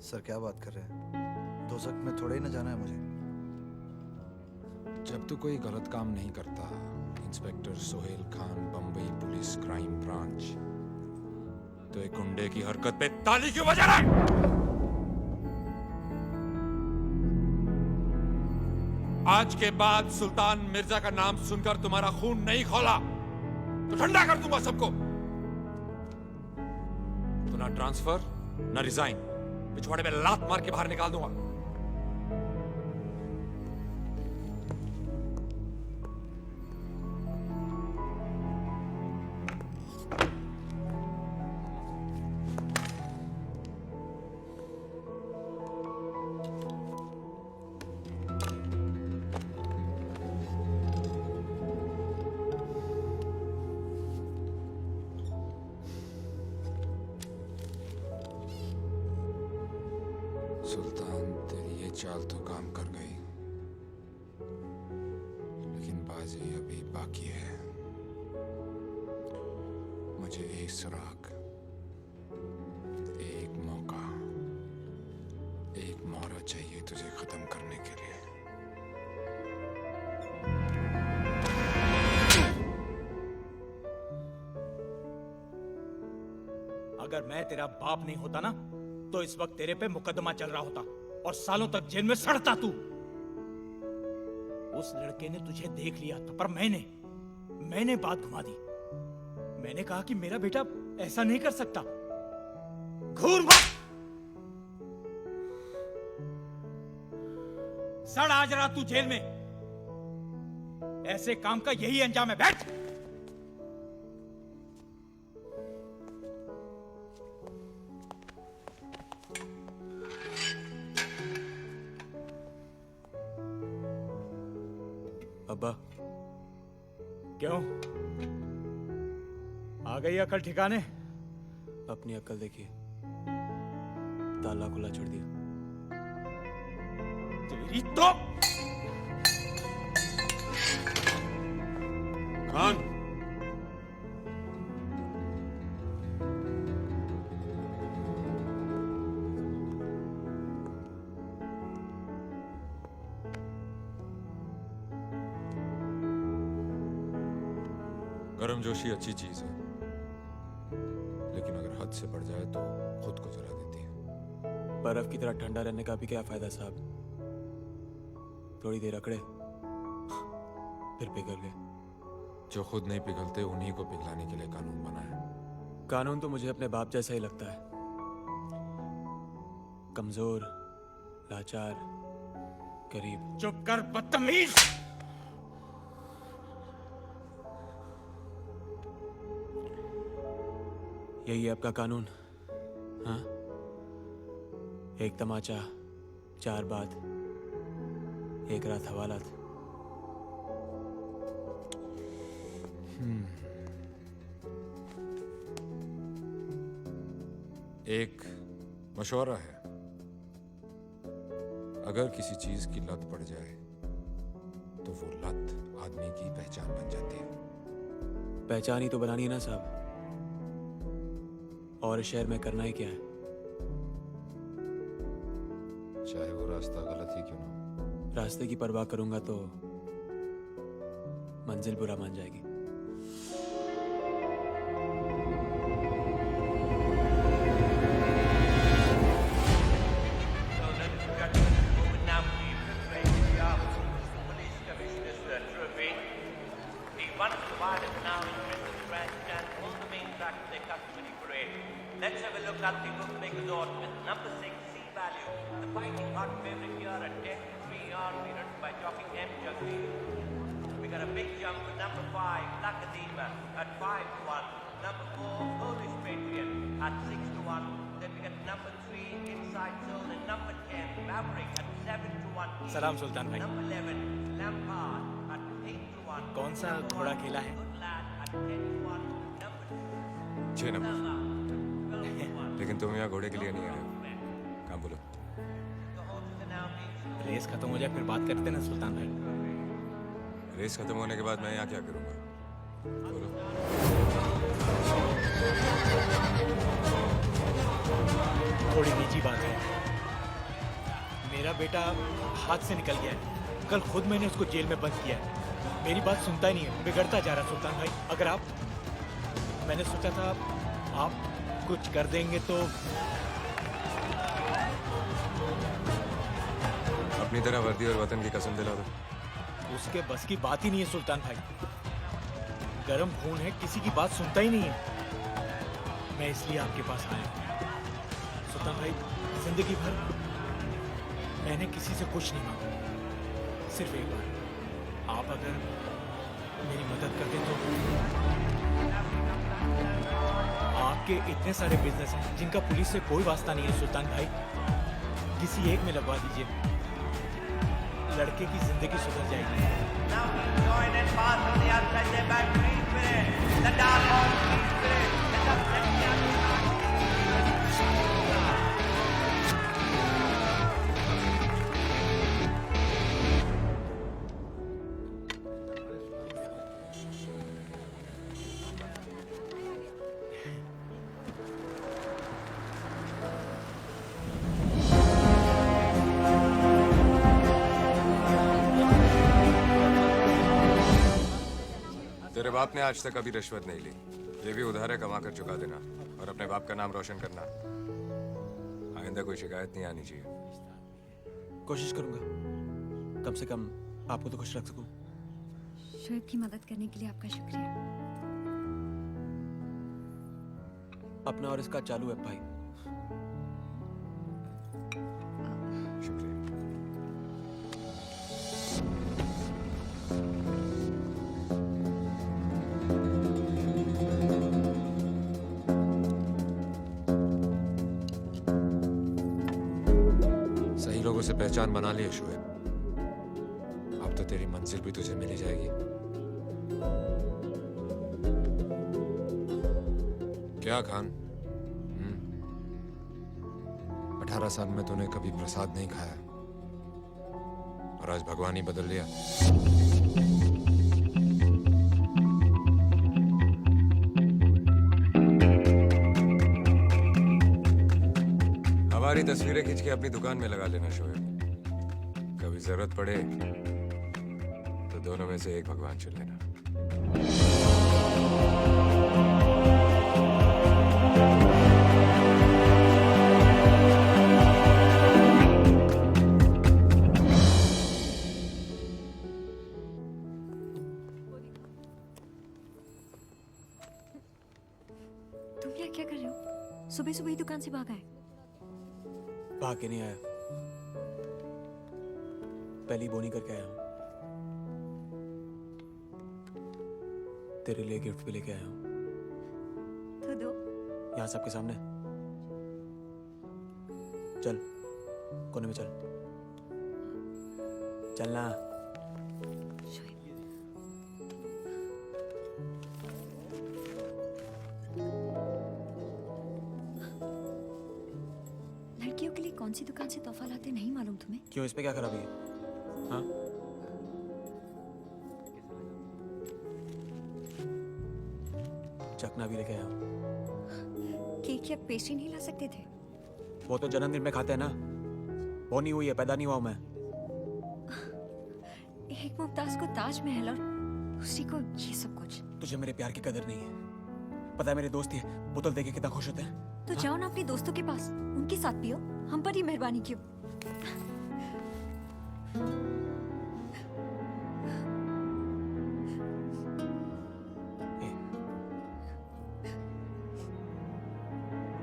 सर क्या बात कर रहे हैं? दोजख में थोड़ा ही न जाना है मुझे। जब तू कोई गलत काम नहीं करता, inspector Sohail Khan, Bombay police crime branch, तो एक गुंडे की हरकत पे ताली क्यों बजा रहा है? आज के बाद सुल्तान मिर्जा का नाम सुनकर तुम्हारा खून नहीं खौला तो ठंडा कर दूंगा सबको। तो ना ट्रांसफर ना रिजाइन, पिछवाड़े में लात मार के बाहर निकाल दूंगा। सुल्तान, तेरी ये चाल तो काम कर गई, लेकिन बाजी अभी बाकी है। मुझे एक सुराग, एक मौका, एक मोहरा चाहिए तुझे खत्म करने के लिए। अगर मैं तेरा बाप नहीं होता ना, तो इस वक्त तेरे पे मुकदमा चल रहा होता और सालों तक जेल में सड़ता तू। उस लड़के ने तुझे देख लिया था, पर मैंने बात घुमा दी। मैंने कहा कि मेरा बेटा ऐसा नहीं कर सकता। घूर मत, सड़ आज रात तू जेल में। ऐसे काम का यही अंजाम है। बैठ। अब्बा, क्यों? आ गई अकल ठिकाने? अपनी अकल देखिए, ताला खुला छोड़ दिया। तेरी तो खान, गर्मजोशी अच्छी चीज है, लेकिन अगर हद से बढ़ जाए तो खुद को जला देती है। बर्फ की तरह ठंडा रहने का भी क्या फायदा साहब? थोड़ी देर अकड़े, फिर पिघल गए। जो खुद नहीं पिघलते उन्हीं को पिघलाने के लिए कानून बना है। कानून तो मुझे अपने बाप जैसा ही लगता है। कमजोर, लाचार, गरीब। चुप कर बदतमीज। यही है आपका कानून? हाँ, एक तमाचा, 4 बात, 1 रात हवालात। एक मशवरा है, अगर किसी चीज की लत पड़ जाए तो वो लत आदमी की पहचान बन जाती है। पहचान ही तो बनानी है ना साहब। और इस शहर में करना ही क्या है? चाहे वो रास्ता गलत ही क्यों ना। रास्ते की परवाह करूंगा तो मंजिल बुरा मान जाएगी। Let's have a look at the bookmaker's odds with number 6, C value. The fighting hot favorite here at 10-3 are leaders by jockey M. Jaggi. We got a big jump with number 5, Lakadima at 5-1. Number 4, Polish Patriot at 6-1. Then we got number 3, Inside Zone, and number 10, Maverick at 7-1. सलाम सुल्तान भाई। Number 11, Lampard at 8-1. कौन सा घोड़ा खेला है? 6 number. लेकिन तुम यहाँ घोड़े के लिए नहीं आए। काम बोलो। रेस खत्म हो जाए फिर बात करते ना सुल्तान भाई। रेस खत्म होने के बाद मैं यहाँ क्या करूँगा? बोलो। थोड़ी निजी बात है। मेरा बेटा हाथ से निकल गया है। कल खुद मैंने उसको जेल में बंद किया है। मेरी बात सुनता ही नहीं है, बिगड़ता जा रहा सुल्तान भाई। अगर आप, मैंने सोचा था आप कुछ कर देंगे तो। अपनी तरह वर्दी और वतन की कसम दिला दो। उसके बस की बात ही नहीं है सुल्तान भाई। गरम खून है, किसी की बात सुनता ही नहीं है। मैं इसलिए आपके पास आया हूं सुल्तान भाई। जिंदगी भर मैंने किसी से कुछ नहीं मांगा, सिर्फ एक बार आप अगर मेरी मदद कर दें तो। आपके इतने सारे बिजनेस हैं जिनका पुलिस से कोई वास्ता नहीं है सुल्तान भाई। किसी एक में लगवा दीजिए, लड़के की जिंदगी सुधर जाएगी। तेरे बाप ने आज तक कभी रिश्वत नहीं ली। ये भी उधार है, कमा कर चुका देना और अपने बाप का नाम रोशन करना। आइंदा कोई शिकायत नहीं आनी चाहिए। कोशिश करूंगा, कम से कम आपको तो खुश रख सकूं। शोएब की मदद करने के लिए आपका शुक्रिया। अपना और इसका चालू है भाई। सही लोगों से पहचान बना ली है शोएब। अब तो तेरी मंजिल भी तुझे मिल ही जाएगी। क्या खान? 18 साल में तूने कभी प्रसाद नहीं खाया और आज भगवान ही बदल लिया। हमारी तस्वीरें खींच के अपनी दुकान में लगा लेना शोएब। कभी जरूरत पड़े तो दोनों में से एक भगवान चुन लेना। तुम यहाँ क्या कर रहे हो? सुबह सुबह ही दुकान से भागा है? भाग के नहीं आया, पहली बोनी करके आया हूं। तेरे लिए गिफ्ट भी लेके आया हूं। तो दो। यहाँ सबके सामने। चल कोने में चल, चलना। लड़कियों के लिए कौन सी दुकान से तोहफा लाते नहीं मालूम तुम्हें? क्यों, इस पे क्या खराबी है? हाँ खाना भी लेके आया हूँ। केक या पेस्ट्री नहीं ला सकते थे? वो तो जन्मदिन में खाते हैं ना, वो नहीं हुई है, पैदा नहीं हुआ हूं मैं। एक मुमताज को ताजमहल और दूसरी को ये सब कुछ। तुझे मेरे प्यार की कदर नहीं है। पता है मेरे दोस्त ही बोतल देके कितना खुश होते हैं। तो जाओ ना अपने दोस्तों के पास, उनके साथ पियो, हम पर ही मेहरबानी क्यों?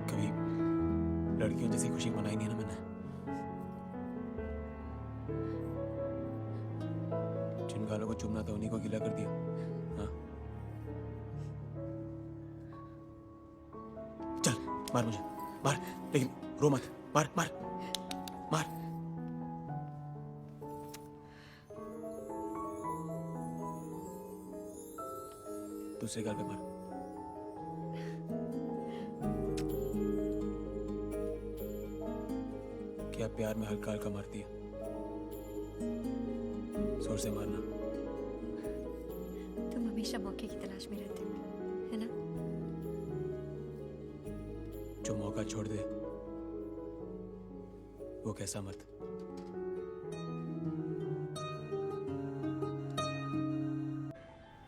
कभी लड़कियों जैसी खुशी मनाई नहीं ना मैंने। जिन गालों को चूमना था उन्हीं को गीला कर दिया। हाँ? चल मार मुझे, मार, लेकिन रो मत। मार मार मार। दूसरे गाल पे मार। क्या प्यार में हल्का हल्का मारती है? जोर से मारना। तुम हमेशा मौके की तलाश में रहते हो, है ना? जो मौका छोड़ दे वो कैसा मर्द?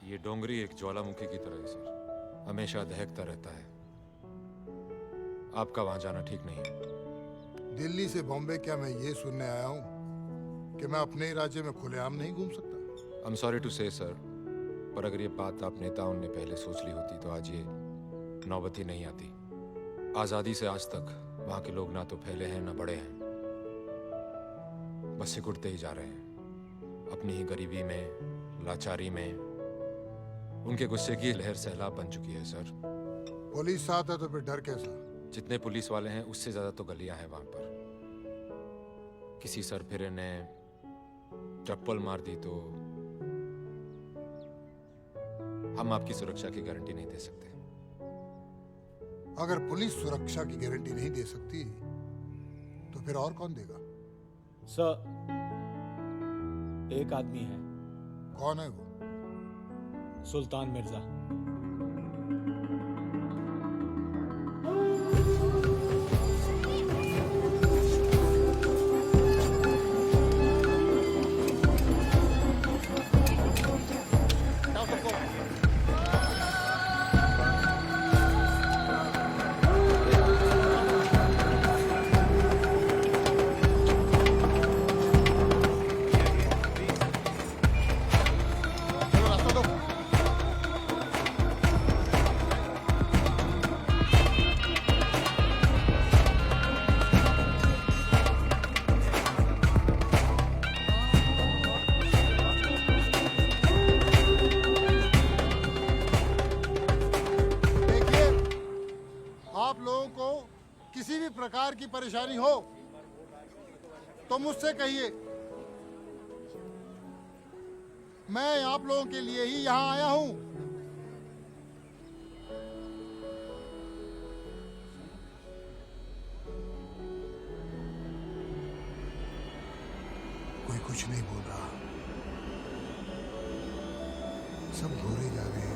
ये डोंगरी एक ज्वालामुखी की तरह है सर, हमेशा दहकता रहता है। आपका वहां जाना ठीक नहीं है। दिल्ली से बॉम्बे क्या मैं ये सुनने आया हूँ कि मैं अपने ही राज्य में खुलेआम नहीं घूम सकता? आई एम सॉरी टू से सर, पर अगर ये बात आप नेताओं ने पहले सोच ली होती तो आज ये नौबत ही नहीं आती। आज़ादी से आज तक वहाँ के लोग ना तो फैले हैं ना बड़े हैं, बस सिकुड़ते ही जा रहे हैं अपनी ही गरीबी में, लाचारी में। उनके गुस्से की लहर सैलाब बन चुकी है सर। पुलिस साथ है तो फिर डर कैसा? जितने पुलिस वाले हैं उससे ज्यादा तो गलियां हैं वहां पर। किसी सरफिरे ने चप्पल मार दी तो हम आपकी सुरक्षा की गारंटी नहीं दे सकते। अगर पुलिस सुरक्षा की गारंटी नहीं दे सकती तो फिर और कौन देगा? सर, एक आदमी है। कौन है वो? सुल्तान मिर्जा। प्रकार की परेशानी हो तो मुझसे कहिए, मैं आप लोगों के लिए ही यहां आया हूं। कोई कुछ नहीं बोल रहा, सब घूरे जा रहे हैं।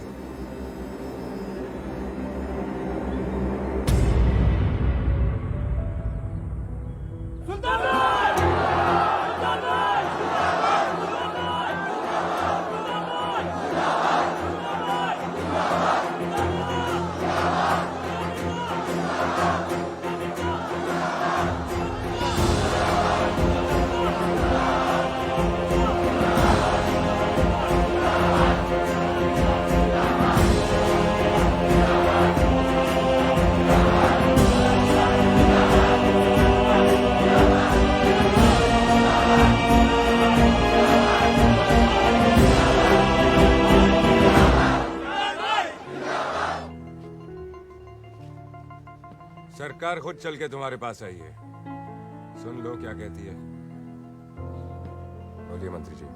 सरकार खुद चल के तुम्हारे पास आई है, सुन लो क्या कहती है। बोलिए मंत्री जी,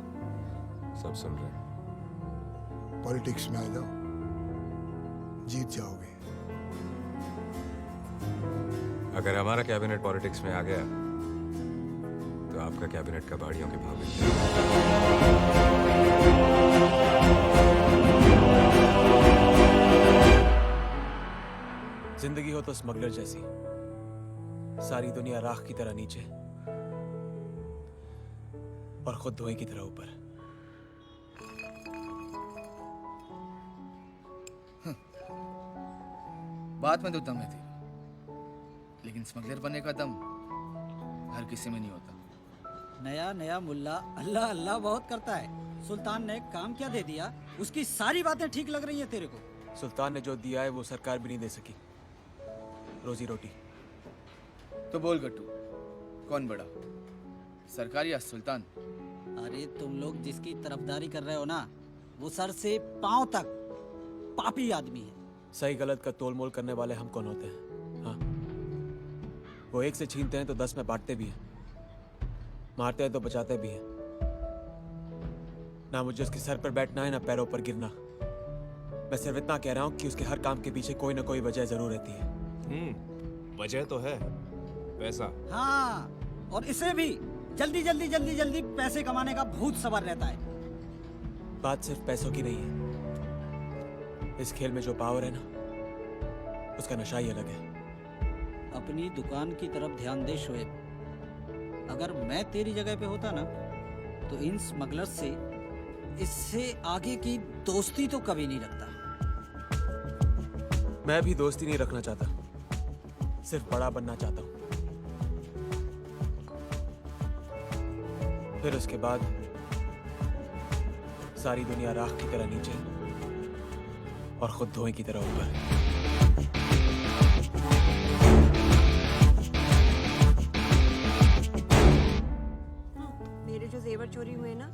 सब सुन रहे हैं। पॉलिटिक्स में आ जाओ, जीत जाओगे। अगर हमारा कैबिनेट पॉलिटिक्स में आ गया तो आपका कैबिनेट कबाड़ियों के भाव में। जिंदगी हो तो स्मगलर जैसी, सारी दुनिया राख की तरह नीचे और खुद धुएं की तरह ऊपर। बात में तो दम है थी, लेकिन स्मगलर बनने का दम हर किसी में नहीं होता। नया नया मुल्ला अल्लाह अल्लाह बहुत करता है। सुल्तान ने काम क्या दे दिया, उसकी सारी बातें ठीक लग रही हैं तेरे को। सुल्तान ने जो दिया है वो सरकार भी नहीं दे सकी, रोजी रोटी। तो बोल गट्टू, कौन बड़ा, सरकार या सुल्तान? अरे तुम लोग जिसकी तरफदारी कर रहे हो ना, वो सर से पांव तक पापी आदमी है। सही गलत का तोल मोल करने वाले हम कौन होते हैं? हाँ, वो एक से छीनते हैं तो 10 में बांटते भी हैं, मारते हैं तो बचाते भी हैं। ना मुझे उसके सर पर बैठना है ना पैरों पर गिरना। मैं सिर्फ इतना कह रहा हूँ कि उसके हर काम के पीछे कोई ना कोई वजह जरूर रहती है। वजह तो है पैसा। हाँ, और इसे भी जल्दी पैसे कमाने का भूत सवार रहता है। बात सिर्फ पैसों की नहीं है, इस खेल में जो पावर है ना, उसका नशा ही अलग है। अपनी दुकान की तरफ ध्यान दे शोएब। अगर मैं तेरी जगह पे होता ना, तो इन स्मगलर्स से इससे आगे की दोस्ती तो कभी नहीं रखता। मैं भी दोस्ती नहीं रखना चाहता, सिर्फ बड़ा बनना चाहता हूँ। फिर उसके बाद सारी दुनिया राख की तरह नीचे और खुद धुएं की तरह ऊपर। मेरे जो जेवर चोरी हुए ना,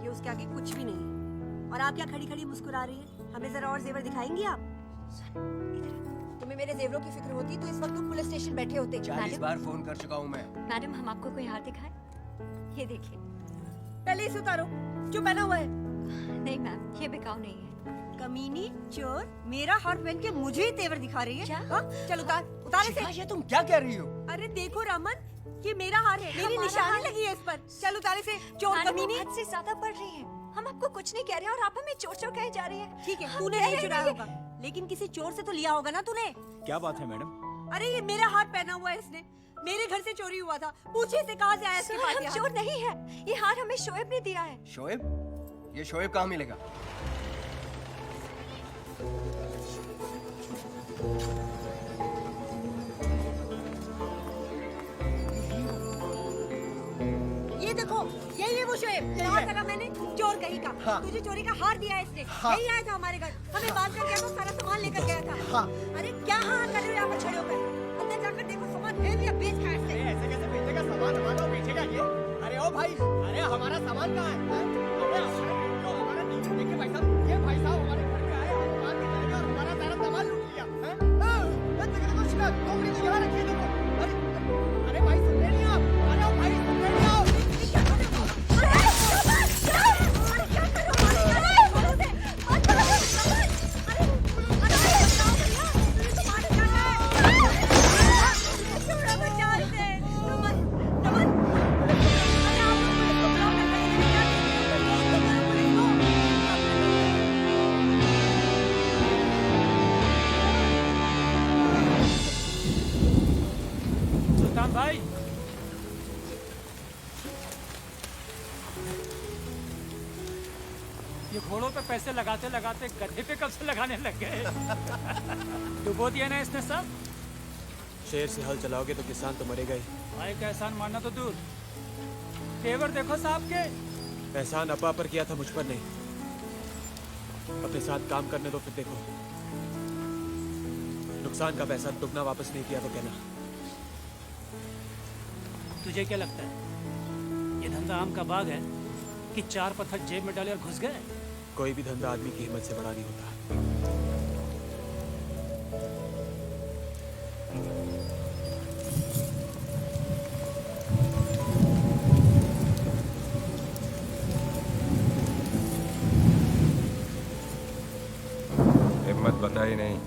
ये उसके आगे कुछ भी नहीं है। और आप क्या खड़ी खड़ी मुस्कुरा रही हैं? हमें जरा और जेवर दिखाएंगी आप? तुम्हें मेरे जेवरों की फिक्र होती तो इस वक्त तुम पुलिस स्टेशन बैठे होते। 40 बार फोन कर चुका हूँ मैं। मैडम, हम आपको कोई हार दिखाएं? ये देखिए। पहले इसे उतारो, जो पहना हुआ है। नहीं मैम, ये बिकाऊ नहीं है। कमीनी चोर, मेरा हार पहन के मुझे ही तेवर दिखा रही है। हाँ? चल उतार इसे। ये तुम क्या कह रही हो? अरे देखो रमन, ये मेरा हार है, मेरी निशानी लगी है इस पर। चल उतार इसे, चोर कमीनी। हद से ज्यादा बढ़ रही है। हम आपको कुछ नहीं कह रहे और आप हमें चोर चोर कहे जा रही हैं। ठीक है, तूने नहीं चुराया होगा, लेकिन किसी चोर से तो लिया होगा ना तूने। क्या बात है मैडम? अरे ये मेरा हार पहना हुआ है इसने, मेरे घर से चोरी हुआ था। पूछिए इसे कहाँ से आया इसके पास। हम चोर नहीं है, ये हार हमें शोएब ने दिया है। शोएब? ये शोएब कहाँ मिलेगा? ये देखो, यही है वो शोएब। कहा करा मैंने, चोर कहीं का। हाँ। तुझे चोरी का हार दिया है इसने। हाँ। यही आया था हमारे घर, हमें बात कर गया तो सारा सामान लेकर गया था। हाँ। अरे क्या हार कर रहे हो यहाँ पर खड़े होकर? अंदर जाकर देखो सामान है या बेच खा इसने। ऐसे कैसे बेचेगा सामान? हमारा बेचेगा ये? अरे ओ भाई, अरे हमारा सामान कहाँ है? अरे हमारा नहीं। देखिए भाई साहब, ये भाई साहब हमारे घर पे आए, हम बात नहीं करेंगे और हमारा सारा सामान लूट लिया। टोकरी को यहाँ रखिए, देखो। अरे भाई सुन रहे नहीं आप? अरे ओ भाई सुन रहे नहीं आप? सुल्तान भाई, ये घोड़ों पे पैसे लगाते लगाते गधे पे कब से लगाने लग गए? डुबो दिया ना इसने सब। शेर से हल चलाओगे तो किसान तो मरेगा ही। भाई का एहसान मानना तो दूर, तेवर देखो साहब के। एहसान अपा पर किया था, मुझ पर नहीं। अपने साथ काम करने दो, फिर देखो। नुकसान का पैसा दुगना वापस नहीं किया तो कहना। तुझे क्या लगता है ये धंधा आम का बाग है कि 4 पत्थर जेब में डाले और घुस गए? कोई भी धंधा आदमी की हिम्मत से बड़ा नहीं होता। हिम्मत बताई नहीं,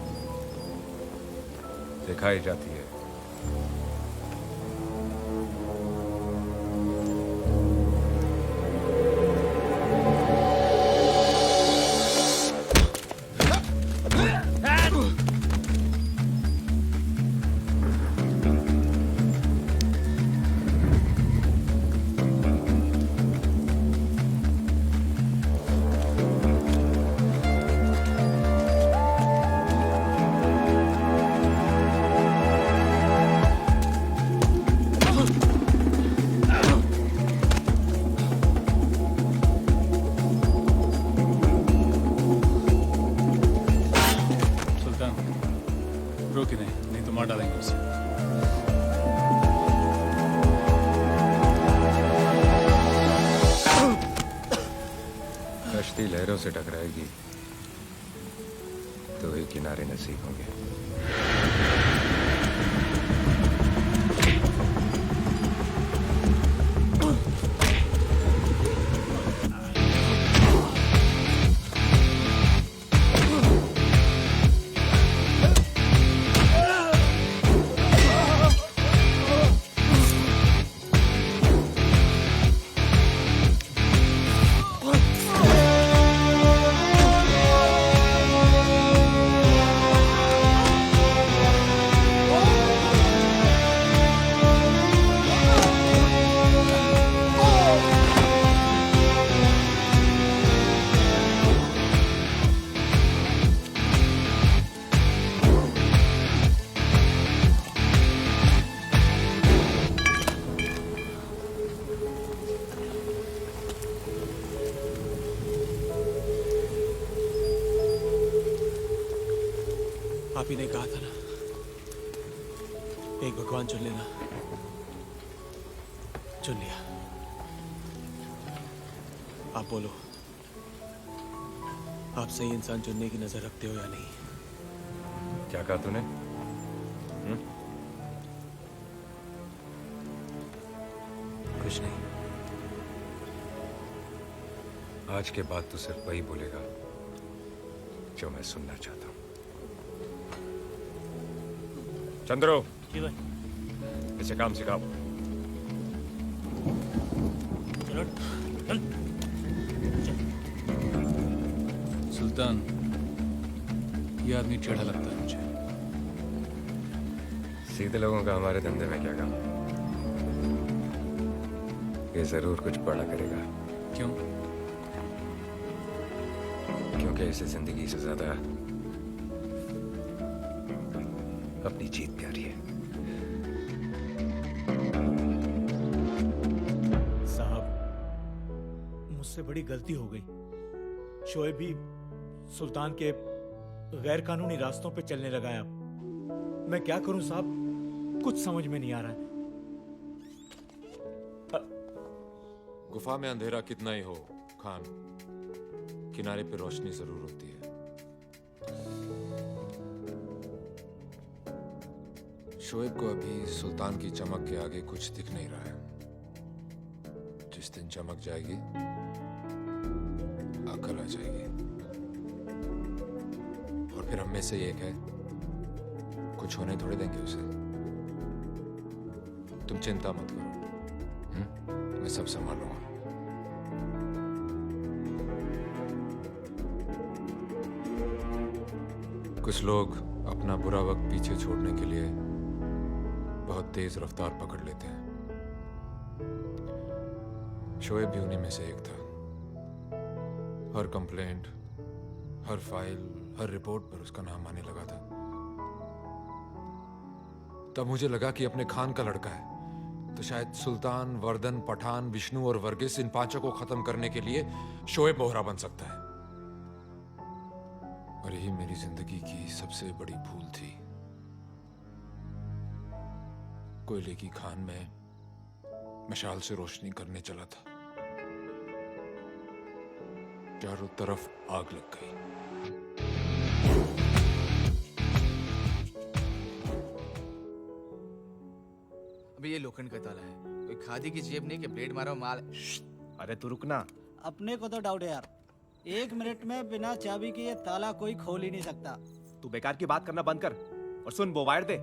दिखाई जाती है। कश्ती लहरों से टकराएगी तो ही किनारे नसीब होंगे। आप ही ने कहा था ना, एक भगवान चुन लेना। चुन लिया। आप बोलो, आप सही इंसान चुनने की नजर रखते हो या नहीं? क्या कहा तूने? कुछ नहीं। आज के बाद तू सिर्फ वही बोलेगा जो मैं सुनना चाहता हूं। चंद्रो, इसे काम सिखाओ। सुल्तान, ये आदमी टेढ़ा लगता है मुझे। सीधे लोगों का हमारे धंधे में क्या काम? ये जरूर कुछ बड़ा करेगा। क्यों? क्योंकि इसे जिंदगी से ज्यादा अपनी जीत प्यारी है। साहब, मुझसे बड़ी गलती हो गई। शोएब भी सुल्तान के गैर कानूनी रास्तों पे चलने लगा है। अब मैं क्या करूं साहब, कुछ समझ में नहीं आ रहा है। गुफा में अंधेरा कितना ही हो खान, किनारे पे रोशनी जरूर होती है। शोएब को अभी सुल्तान की चमक के आगे कुछ दिख नहीं रहा है। जिस दिन चमक जाएगी, अकल आ जाएगी, और फिर हम में से एक है, कुछ होने थोड़े देंगे उसे। तुम चिंता मत करो, मैं सब संभालूंगा। कुछ लोग अपना बुरा वक्त पीछे छोड़ने के लिए बहुत तेज रफ्तार पकड़ लेते हैं। शोएब भी उन्हीं में से एक था। हर कंप्लेंट, हर फाइल, हर रिपोर्ट पर उसका नाम आने लगा था। तब मुझे लगा कि अपने खान का लड़का है, तो शायद सुल्तान, वर्दन, पठान, विष्णु और वर्गीस, इन पांचों को खत्म करने के लिए शोएब मोहरा बन सकता है। और यही मेरी जिंदगी की सबसे बड़ी भूल थी। कोयले की खान में मशाल से रोशनी करने चला था, चारों तरफ आग लग गई। अभी ये लोखंड का ताला है, कोई खादी की जेब नहीं कि ब्लेड मारो माल। अरे तू रुकना। अपने को तो डाउट है यार, 1 मिनट में बिना चाबी के ये ताला कोई खोल ही नहीं सकता। तू बेकार की बात करना बंद कर और सुन, वो वायर दे।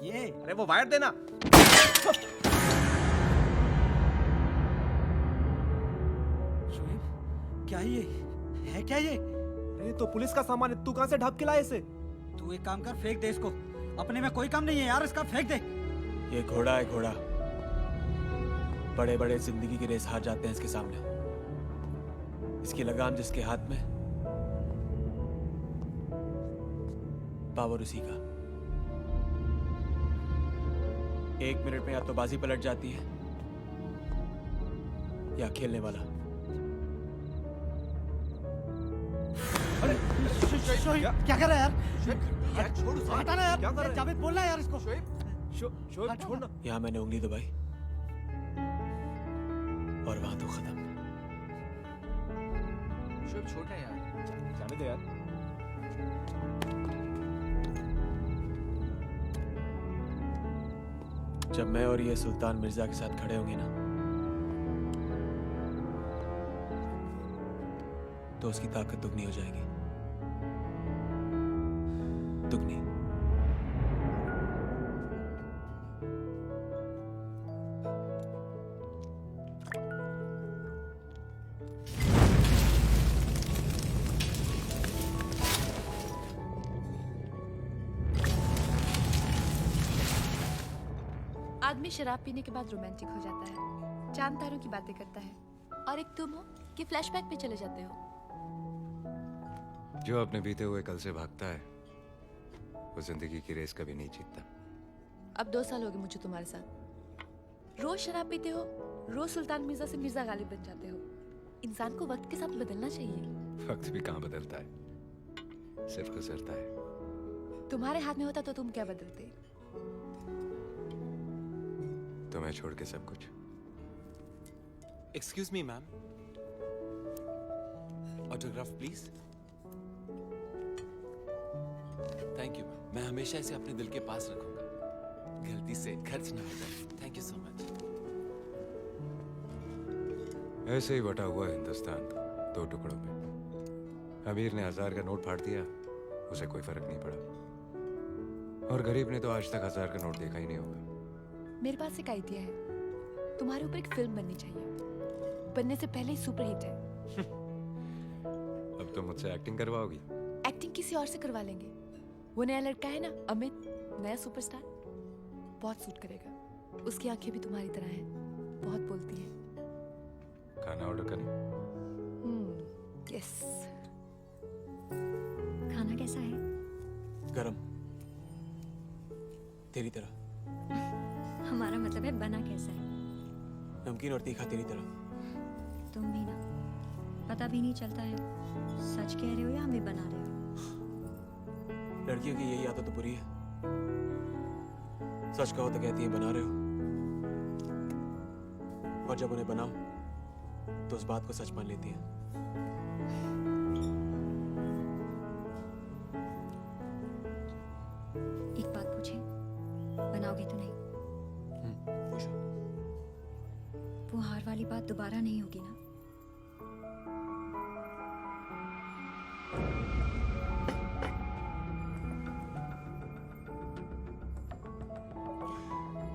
ये अरे वो वायर देना। क्या ये है? क्या ये? अरे तो पुलिस का सामान है, तू कहां से ढक के लाया इसे? तू एक काम कर, फेंक दे इसको। अपने में कोई काम नहीं है यार, इसका फेंक दे। ये घोड़ा है, घोड़ा। बड़े बड़े जिंदगी की रेस हार जाते हैं इसके सामने। इसकी लगाम जिसके हाथ में, पावर उसी का। 1 मिनट में या तो बाजी पलट जाती है या खेलने वाला। क्या कर रहा है यार? छोड़ उसे। हटाना यार, क्या कर रहा है? जावेद बोलना यार इसको। शोएब छोड़ना। यहां मैंने उंगली दबाई और वहां तो खत्म। शोएब छोड़ना यार, जाने दे यार। जब मैं और ये सुल्तान मिर्जा के साथ खड़े होंगे ना, तो उसकी ताकत दुगनी हो जाएगी। दुगनी। आदमी शराब पीने के बाद रोमांटिक हो जाता है, चांद तारों की बातें करता है, और एक तुम हो कि फ्लैशबैक पे चले जाते हो। जो अपने बीते हुए कल से भागता है वो जिंदगी की रेस कभी नहीं जीतता। अब 2 साल हो गए मुझे तुम्हारे साथ। रोज शराब पीते हो, रोज सुल्तान मिर्जा से मिर्जा गालिब बन जाते हो। इंसान को वक्त के साथ बदलना चाहिए। वक्त भी कहाँ बदलता है, सिर्फ गुजरता है। तुम्हारे हाथ में होता तो तुम क्या बदलते? तुम्हें छोड़ के सब कुछ। Excuse me ma'am, autograph please. Thank you ma'am, मैं हमेशा इसे अपने दिल के पास रखूंगा, गलती से खर्च ना हो जाए। Thank you so much. ऐसे ही बटा हुआ हिंदुस्तान 2 टुकड़ों में। अमीर ने 1000 का नोट फाड़ दिया, उसे कोई फर्क नहीं पड़ा, और गरीब ने तो आज तक 1000 का नोट देखा ही नहीं होगा। मेरे पास एक आइडिया है, तुम्हारे ऊपर एक फिल्म बननी चाहिए, बनने से पहले ही सुपरहिट है। अब तो मुझसे एक्टिंग करवाओगी? एक्टिंग किसी और से करवा लेंगे। वो नया लड़का है ना, अमित, नया सुपरस्टार, बहुत सूट करेगा। उसकी आंखें भी तुम्हारी तरह हैं, बहुत बोलती हैं। खाना ऑर्डर करें? यस। खाना कैसा है? गरम, तेरी तरह। हमारा मतलब है बना कैसा है? नमकीन और तीखा तेरी तरह। तुम भी ना, पता भी नहीं चलता है सच कह रहे हो या हमें बना रहे हो। लड़कियों की यही आदत तो बुरी है, सच कहो तो कहती है बना रहे हो, और जब उन्हें बनाओ तो उस बात को सच मान लेती है। एक बात पूछे, बनाओगे तो नहीं? पूछो। वो हार वाली बात दोबारा नहीं होगी ना?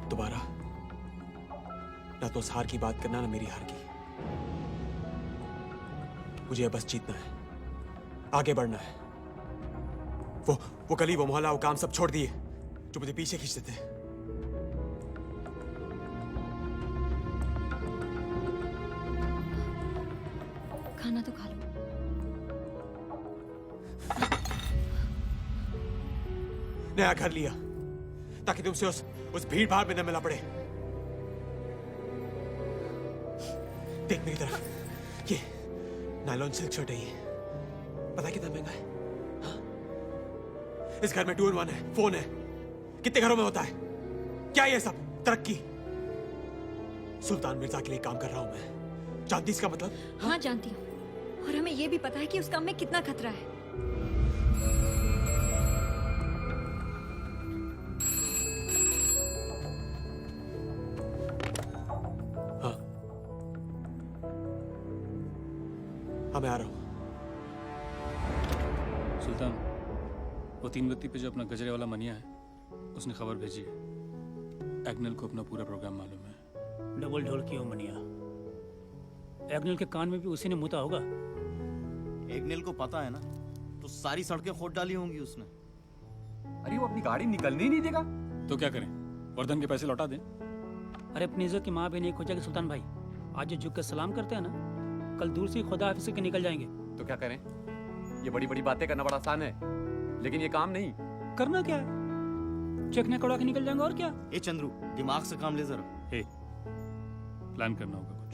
दोबारा ना तो उस हार की बात करना, ना मेरी हार की। मुझे बस जीतना है, आगे बढ़ना है। वो गली, वो मोहल्ला, वो काम सब छोड़ दिए जो मुझे पीछे खींचते थे। खाना तो खा लो। नया घर लिया ताकि तुमसे उस भीड़ भाड़ में न मिलना पड़े। देख मेरी तरफ, ये नायलॉन सिल्क शर्ट है, ये पता है कितना महंगा है? हाँ? इस घर में 2 in 1 है, फोन है, कितने घरों में होता है? क्या ये सब तरक्की? सुल्तान मिर्जा के लिए काम कर रहा हूं मैं, जानती इसका मतलब? हाँ जानती हूँ, और हमें ये भी पता है कि उस काम में कितना खतरा है। हाँ मैं आ रहा हूँ। सुल्तान, वो 3 बत्ती पे जो अपना गजरे वाला मनिया है, उसने खबर भेजी है। एग्नेल को अपना पूरा प्रोग्राम मालूम है। डबल ढोल की हो मनिया। एग्नेल के कान में भी उसी ने मुता होगा। एग्नेल को पता है ना, तो सारी सड़कें खोद डाली होंगी उसने। अरे वो अपनी गाड़ी निकलने ही नहीं देगा। तो क्या करें, वर्धन के पैसे लौटा दें? अरे अपनी इज्जत की माँ भी नहीं खोजेगी सुल्तान भाई। आज जो झुक के सलाम करते हैं ना, कल दूर से खुदा हाफिज के निकल जाएंगे। तो क्या करें? ये बड़ी बड़ी बातें करना बड़ा आसान है, लेकिन ये काम नहीं। करना क्या है, चेक कड़ा के निकल जाएंगे और क्या। ए चंद्रू, दिमाग से काम ले जरा। प्लान करना होगा कुछ।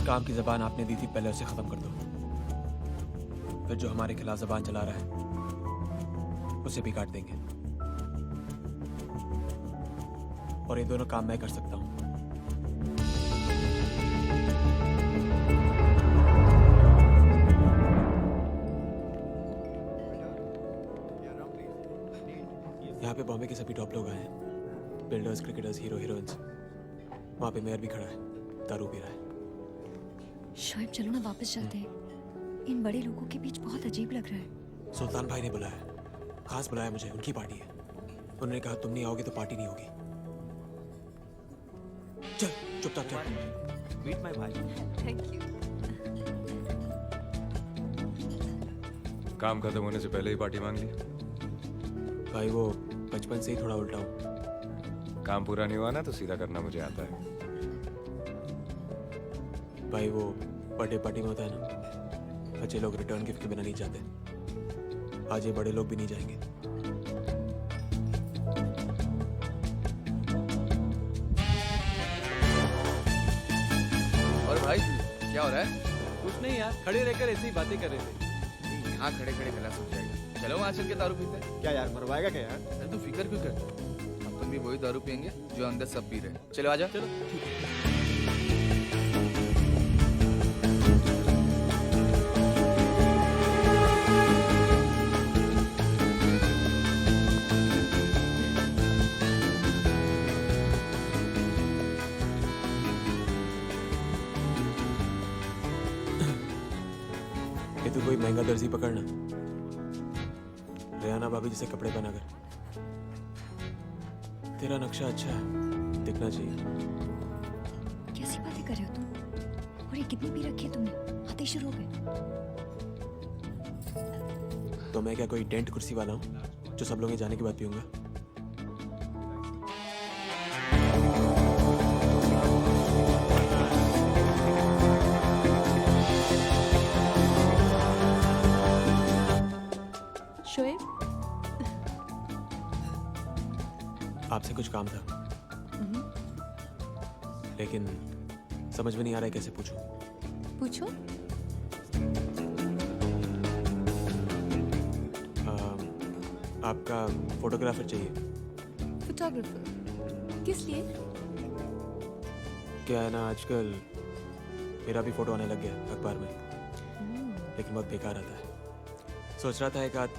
जिस काम की जबान आपने दी थी पहले उसे खत्म कर दो, फिर जो हमारे खिलाफ जबान चला रहा है उसे भी काट देंगे। और ये दोनों काम मैं कर सकता हूं। यहाँ पे बॉम्बे के सभी टॉप लोग आए हैं, बिल्डर्स, क्रिकेटर्स, हीरो, हीरोइंस। वहाँ पे मेयर भी खड़ा है, दारू पी रहा है। शोएब चलो ना वापस चलते हैं। इन बड़े लोगों के बीच बहुत अजीब लग रहा है। सुल्तान भाई ने बुलाया, खास बुलाया मुझे, उनकी पार्टी है। उन्होंने कहा तुम नहीं आओगे तो पार्टी नहीं होगी। चल चुपचाप चल। मीट माय भाई। Thank you. काम खत्म होने से पहले ही पार्टी मांग ली। भाई वो बचपन से ही थोड़ा उल्टा हूँ। काम पूरा नहीं हुआ ना तो सीधा करना मुझे आता है। भाई वो बर्थडे पार्टी में होता है ना, बच्चे लोग रिटर्न गिफ्ट के बिना नहीं जाते। आज ये बड़े लोग भी नहीं जाएंगे। और भाई क्या हो रहा है? कुछ नहीं यार, खड़े रहकर ऐसी ही बातें कर रहे थे। यहाँ खड़े खड़े गला सूख जाएगा। चलो वहाँ चल के दारू पीते हैं। क्या यार, मरवाएगा क्या यार? अरे तू फिक्र क्यों कर? अपन भी वही दारू पियेंगे जो अंदर सब पी रहे हैं। चलो आजा। चलो ठीक है। ये तू कोई महंगा दर्जी पकड़ना, रेहाना भाभी जैसे कपड़े पहना कर। तेरा नक्शा अच्छा है, दिखना चाहिए। कैसी बातें कर रहे हो तुम? और ये कितनी पी रखी है तुमने? आते शुरू हो गए। तो मैं क्या कोई टेंट कुर्सी वाला हूँ जो सब लोग जाने के बाद पीऊंगा? शोएब, आपसे कुछ काम था, लेकिन समझ में नहीं आ रहा है कैसे पूछूं। पूछो। आपका फोटोग्राफर चाहिए। फोटोग्राफर किस लिए? क्या है ना, आजकल मेरा भी फोटो आने लग गया अखबार में, लेकिन बहुत बेकार आता है। सोच रहा था एक आध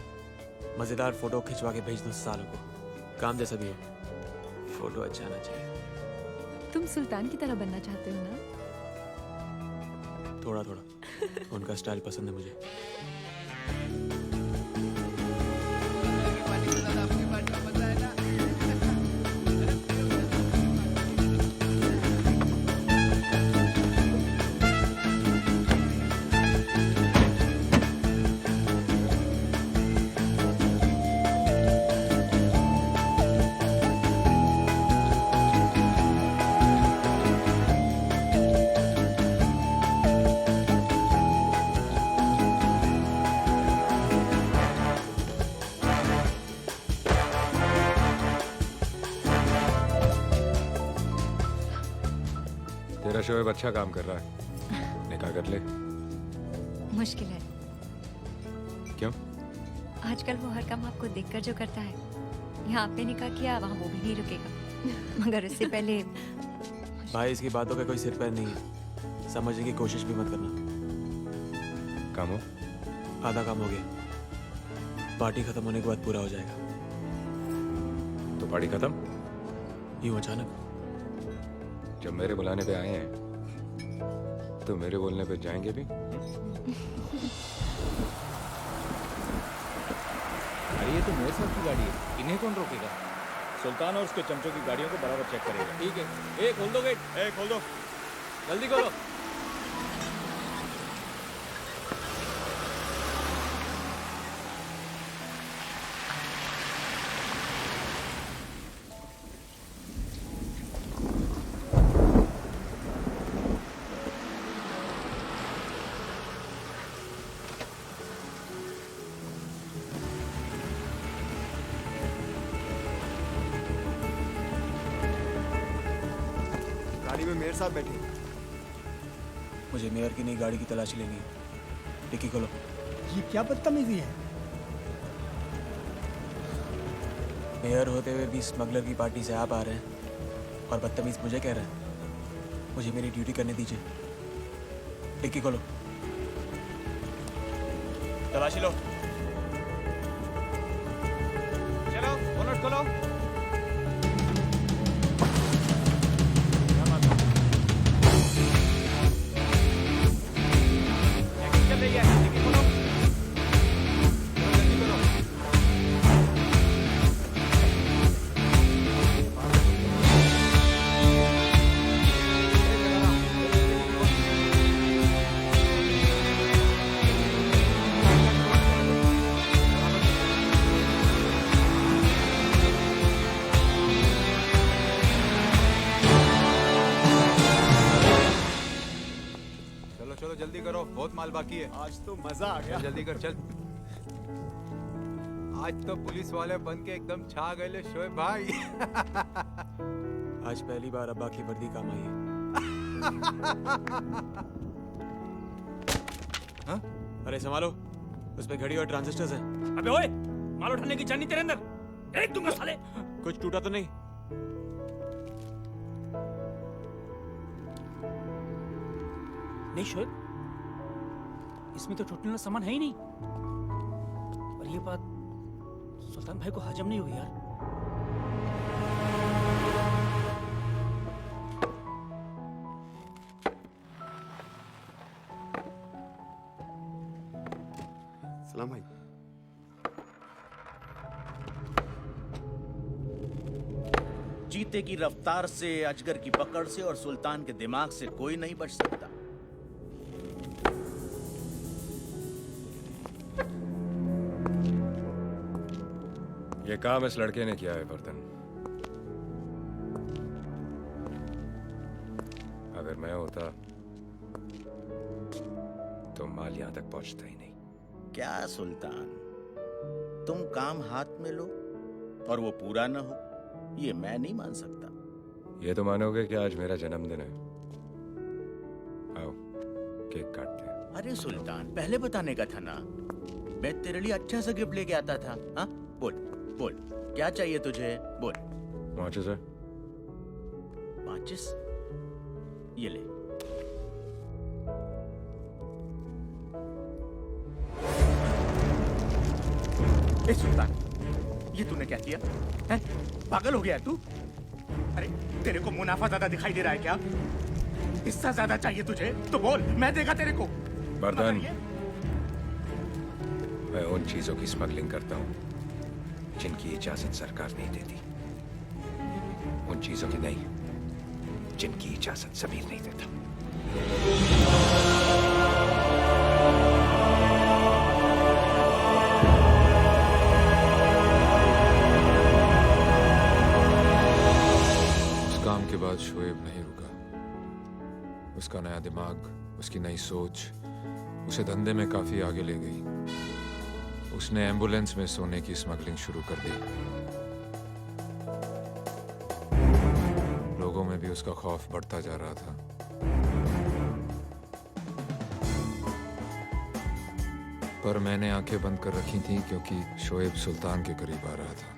मजेदार फोटो खिंचवा के भेज दूं सालों को, काम जैसा भी हो, फोटो अच्छा आना चाहिए। तुम सुल्तान की तरह बनना चाहते हो ना? थोड़ा थोड़ा उनका स्टाइल पसंद है मुझे। तेरा शोएब अच्छा काम कर रहा है, निकाह कर ले। मुश्किल है। क्यों? आजकल वो हर काम आपको देखकर जो करता है, यहाँ आपने निकाह किया वहाँ वो भी नहीं रुकेगा। मगर उससे पहले भाई इसकी बातों का कोई सिर पैर नहीं है, समझने की कोशिश भी मत करना। काम हो? आधा काम हो गया, पार्टी खत्म होने के बाद पूरा हो जाएगा। तो पार्टी खत्म? यूं अचानक? जब मेरे बुलाने पे आए हैं तो मेरे बोलने पे जाएंगे भी। अरे ये तो मेरे साथ की गाड़ी है, इन्हें कौन रोकेगा? सुल्तान और उसके चमचों की गाड़ियों को बराबर चेक करेगा। ठीक है। ए खोल दो गेट। ए खोल दो, जल्दी खोलो। गाड़ी में मेरे साथ बैठे। मुझे मेयर की नई गाड़ी की तलाशी लेनी है। डिक्की खोलो। ये क्या बदतमीजी है? मेयर होते हुए भी स्मगलर की पार्टी से आप आ रहे हैं और बदतमीज मुझे कह रहे हैं। मुझे मेरी ड्यूटी करने दीजिए। डिक्की खोलो। तलाशी लो। चलो बोनट खोलो। चल रही है, डिक्की खोलो। जल्दी करो। चलो चलो जल्दी करो, बहुत माल बाकी है। आज तो मजा आ गया। जल्दी कर चल। आज तो पुलिस वाले बन के एकदम छा गए ले शोएब भाई। आज पहली बार अब्बा की वर्दी काम आई है। हाँ? अरे संभालो, उसमें घड़ी और ट्रांजिस्टर्स हैं। अबे ओए, माल उठाने की जानी तेरे अंदर। एक दूंगा साले। कुछ टूटा तो नहीं? नहीं शोएब, इसमें तो टूटने वाला सामान है ही नहीं। और ये बात सुल्तान भाई को हजम नहीं हुई यार। सलाम भाई। चीते की रफ्तार से, अजगर की पकड़ से और सुल्तान के दिमाग से कोई नहीं बच सकता। ये काम इस लड़के ने किया है वर्धन। अगर मैं होता तो माल यहां तक पहुंचता ही नहीं। क्या सुल्तान, तुम काम हाथ में लो और वो पूरा ना हो, ये मैं नहीं मान सकता। ये तो मानोगे कि आज मेरा जन्मदिन है। आओ केक काटते हैं। अरे सुल्तान, पहले बताने का था ना। मैं तेरे लिए अच्छा सा गिफ्ट लेके आता था। हाँ बोल बोल, क्या चाहिए तुझे? बोल। माचिस है? माचिस? ये ले। ए सुल्तान, ये तूने क्या किया है? पागल हो गया है तू? अरे तेरे को मुनाफा ज्यादा दिखाई दे रहा है क्या? हिस्सा ज्यादा चाहिए तुझे तो बोल, मैं देगा तेरे को। वर्धन, मैं उन चीजों की स्मगलिंग करता हूँ जिनकी इजाजत सरकार नहीं देती। उन चीजों की नहीं जिनकी इजाजत जमीर नहीं देता। उस काम के बाद शोएब नहीं रुका। उसका नया दिमाग, उसकी नई सोच उसे धंधे में काफी आगे ले गई। उसने एम्बुलेंस में सोने की स्मगलिंग शुरू कर दी। लोगों में भी उसका खौफ बढ़ता जा रहा था। पर मैंने आंखें बंद कर रखी थीं क्योंकि शोएब सुल्तान के करीब आ रहा था।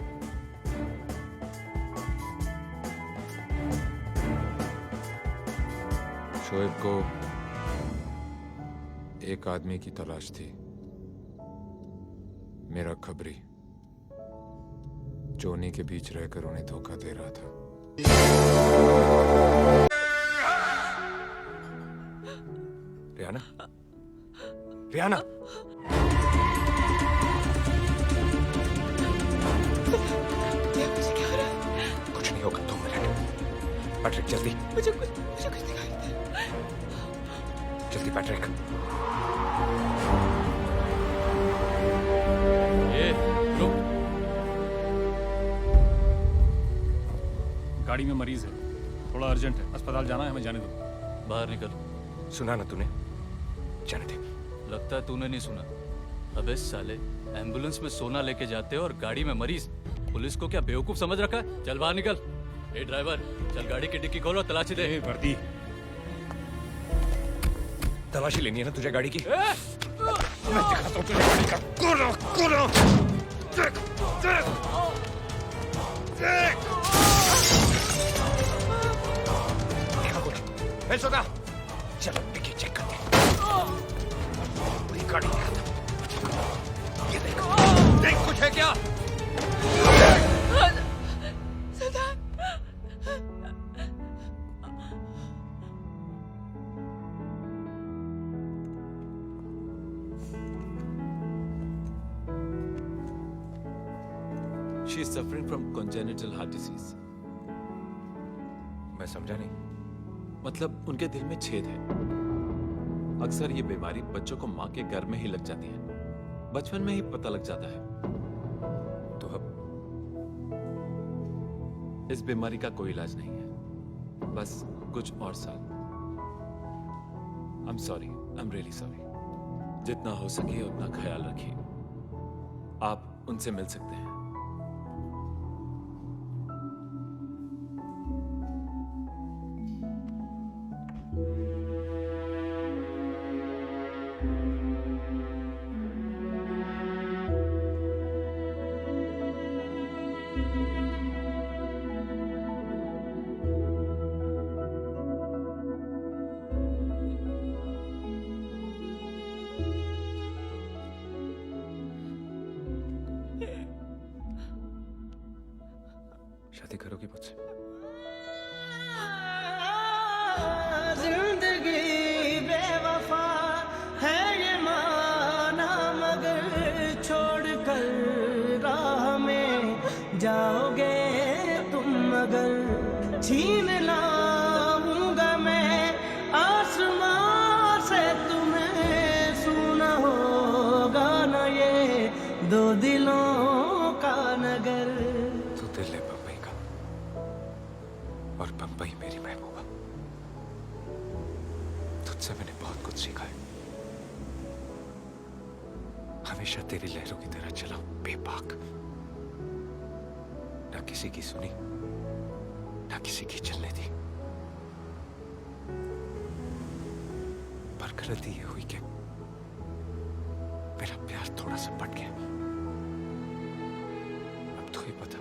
शोएब को एक आदमी की तलाश थी, मेरा खबरी, जो उन्हीं के बीच रहकर उन्हें धोखा दे रहा था। रियाना, रियाना, कुछ नहीं होगा, 2 मिनट। पैट्रिक जल्दी, मुझे कुछ दिखाई दे। जल्दी पैट्रिक। गाड़ी में मरीज है, थोड़ा अर्जेंट है, अस्पताल जाना है, हमें जाने दो। बाहर निकल। सुना ना तूने? जाने दे। लगता है तूने नहीं सुना। अबे साले, एम्बुलेंस में सोना लेके जाते हो और गाड़ी में मरीज। पुलिस को क्या बेवकूफ समझ रखा है? चल बाहर निकल। ए ड्राइवर, चल गाड़ी की डिक्की खोलो, तलाशी दे। वर्दी। तलाशी लेनी है ना तुझे गाड़ी की? मैं दिखाता हूँ तुझे गाड़ी का। कूदो, कूदो। देख, देख, देख। देखा कुछ? ए सोदा, चलो डिक्की चेक करते हैं। पूरी गाड़ी दिखाता हूँ। ये देख, देख कुछ है क्या? She is suffering from congenital heart disease. मैं समझा नहीं। मतलब उनके दिल में छेद है। अक्सर ये बीमारी बच्चों को माँ के गर्भ में ही लग जाती है। बचपन में ही पता लग जाता है। तो अब इस बीमारी का कोई इलाज नहीं है, बस कुछ और साल। I'm sorry, I'm really sorry. जितना हो सके उतना ख्याल रखिए। आप उनसे मिल सकते हैं। शादी करोगी मुझसे? जिंदगी बेवफा है ये माना, मगर छोड़ कर राह में जाओगे तुम, मगर छीन लाऊंगा मैं आसमां से तुम्हें, सुना होगा ना ये दो दिलों का नगर। तू दिल है बम्बई का और बम्बई मेरी महबूबा। तुझसे मैंने बहुत कुछ सीखा है। हमेशा तेरी लहरों की तरह चला बेबाक, ना किसी की सुनी ना किसी की चलने दी। पर गलती ये हुई कि मेरा प्यार थोड़ा सा पट गया। अब तो ही पता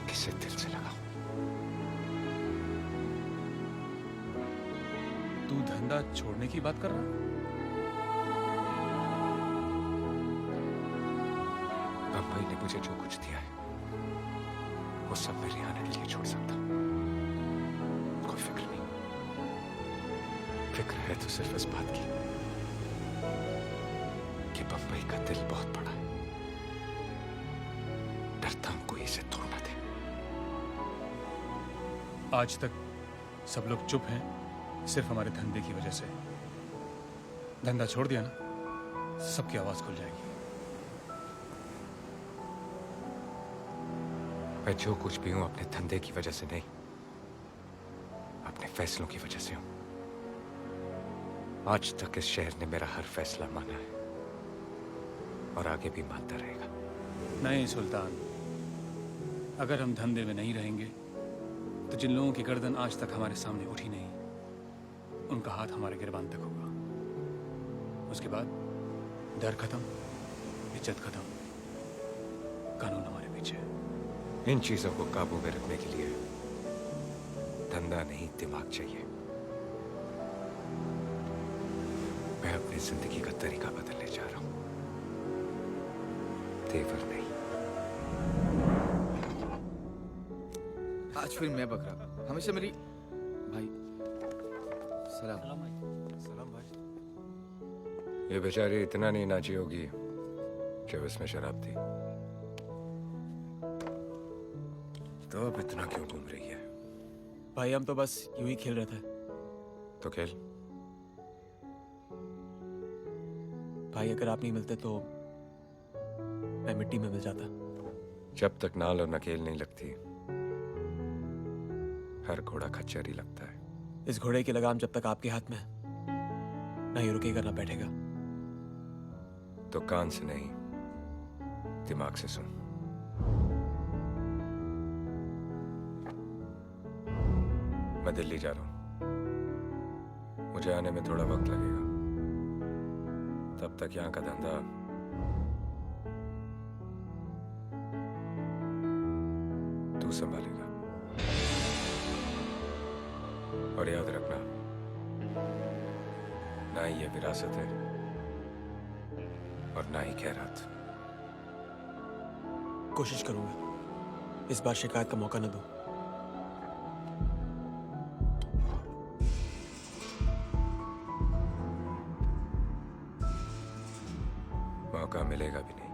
किसे दिल से लगाऊं। तू धंधा छोड़ने की बात कर रहा है? बम्बई ने मुझे जो कुछ दिया है वो सब मैं रिहाना के लिए छोड़ सकता हूं। कोई फिक्र नहीं। फिक्र है तो सिर्फ इस बात की कि बम्बई का दिल बहुत बड़ा है। डरता हूं कोई इसे तोड़ ना दे। आज तक सब लोग चुप हैं सिर्फ हमारे धंधे की वजह से। धंधा छोड़ दिया ना, सबकी आवाज खुल जाएगी। मैं जो कुछ भी हूं अपने धंधे की वजह से नहीं, अपने फैसलों की वजह से हूं। आज तक इस शहर ने मेरा हर फैसला माना है और आगे भी मानता रहेगा। नहीं सुल्तान, अगर हम धंधे में नहीं रहेंगे तो जिन लोगों की गर्दन आज तक हमारे सामने उठी नहीं, उनका हाथ हमारे गिरबान तक होगा। उसके बाद डर खत्म, इज्जत खत्म, कानून हमारे पीछे। इन चीजों को काबू में रखने के लिए धंधा नहीं दिमाग चाहिए। मैं अपनी जिंदगी का तरीका बदलने जा रहा हूं, तेवर नहीं। आज फिर मैं बकरा। हमेशा मेरी भाई। सलाम। सलाम भाई। ये बेचारी इतना नहीं नाची होगी जब इसमें शराब थी, तो अब इतना क्यों घूम रही है? भाई हम तो बस यूं ही खेल रहे थे। तो खेल। भाई अगर आप नहीं मिलते तो मैं मिट्टी में मिल जाता। जब तक नाल और नकेल नहीं लगती, हर घोड़ा खच्चर ही लगता है। इस घोड़े की लगाम जब तक आपके हाथ में है, ना ही रुकेगा ना बैठेगा। तो कान से नहीं, दिमाग से सुन। मैं दिल्ली जा रहा हूं। मुझे आने में थोड़ा वक्त लगेगा। तब तक यहाँ का धंधा तू संभालेगा। और याद रखना, ना ही ये विरासत है और ना ही खैरात। कोशिश करूंगा इस बार शिकायत का मौका न दूं। मौका मिलेगा भी नहीं।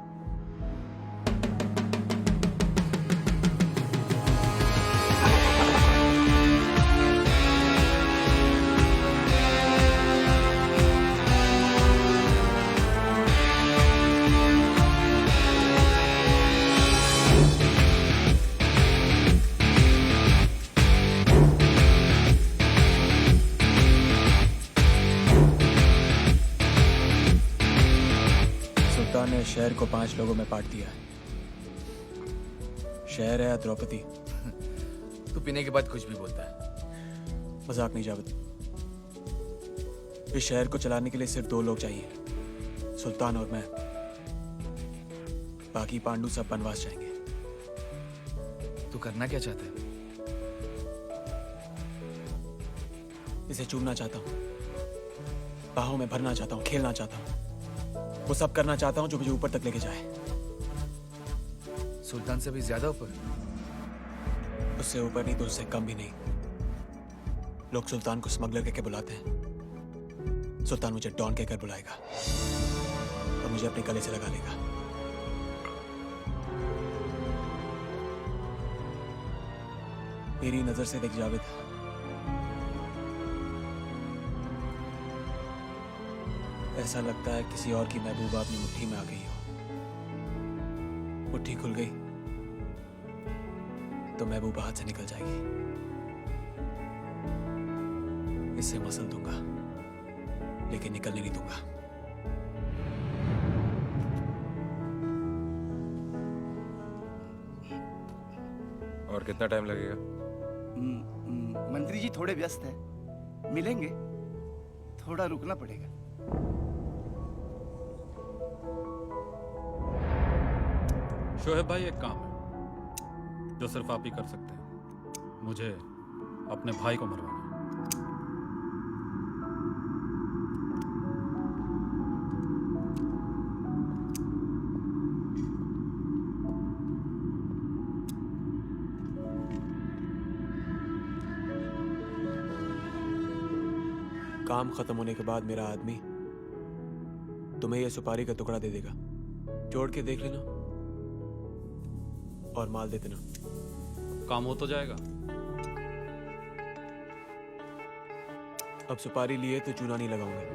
सुल्तान ने शहर को 5 लोगों में बांट दिया है। शहर है या द्रौपदी? तू पीने के बाद कुछ भी बोलता है। मजाक नहीं जावेद। इस शहर को चलाने के लिए सिर्फ 2 लोग चाहिए, सुल्तान और मैं। बाकी पांडु सब वनवास जाएंगे। तू करना क्या चाहता है? इसे चूमना चाहता हूँ, बाहों में भरना चाहता हूँ, खेलना चाहता हूँ, वो सब करना चाहता हूँ जो मुझे ऊपर तक लेके जाए। सुल्तान से भी ज्यादा ऊपर? उससे ऊपर नहीं तो उससे कम भी नहीं। लोग सुल्तान को स्मगलर कहकर बुलाते हैं। सुल्तान मुझे डॉन कहकर बुलाएगा और मुझे अपने गले से लगा लेगा। मेरी नजर से देख जावेद, ऐसा लगता है किसी और की महबूबा अपनी मुट्ठी में आ गई हो। मुट्ठी खुल गई तो महबूबा हाथ से निकल जाएगी। इसे मसल दूंगा लेकिन निकलने नहीं दूंगा। और कितना टाइम लगेगा? मंत्री जी थोड़े व्यस्त हैं, मिलेंगे, थोड़ा रुकना पड़ेगा। शोहेब भाई, एक काम है जो सिर्फ आप ही कर सकते हैं। मुझे अपने भाई को मरवाना है। काम खत्म होने के बाद मेरा आदमी तुम्हें यह सुपारी का टुकड़ा दे देगा। जोड़ के देख लेना और माल दे देना। काम हो तो जाएगा। अब सुपारी लिए तो चूना नहीं लगाऊंगा।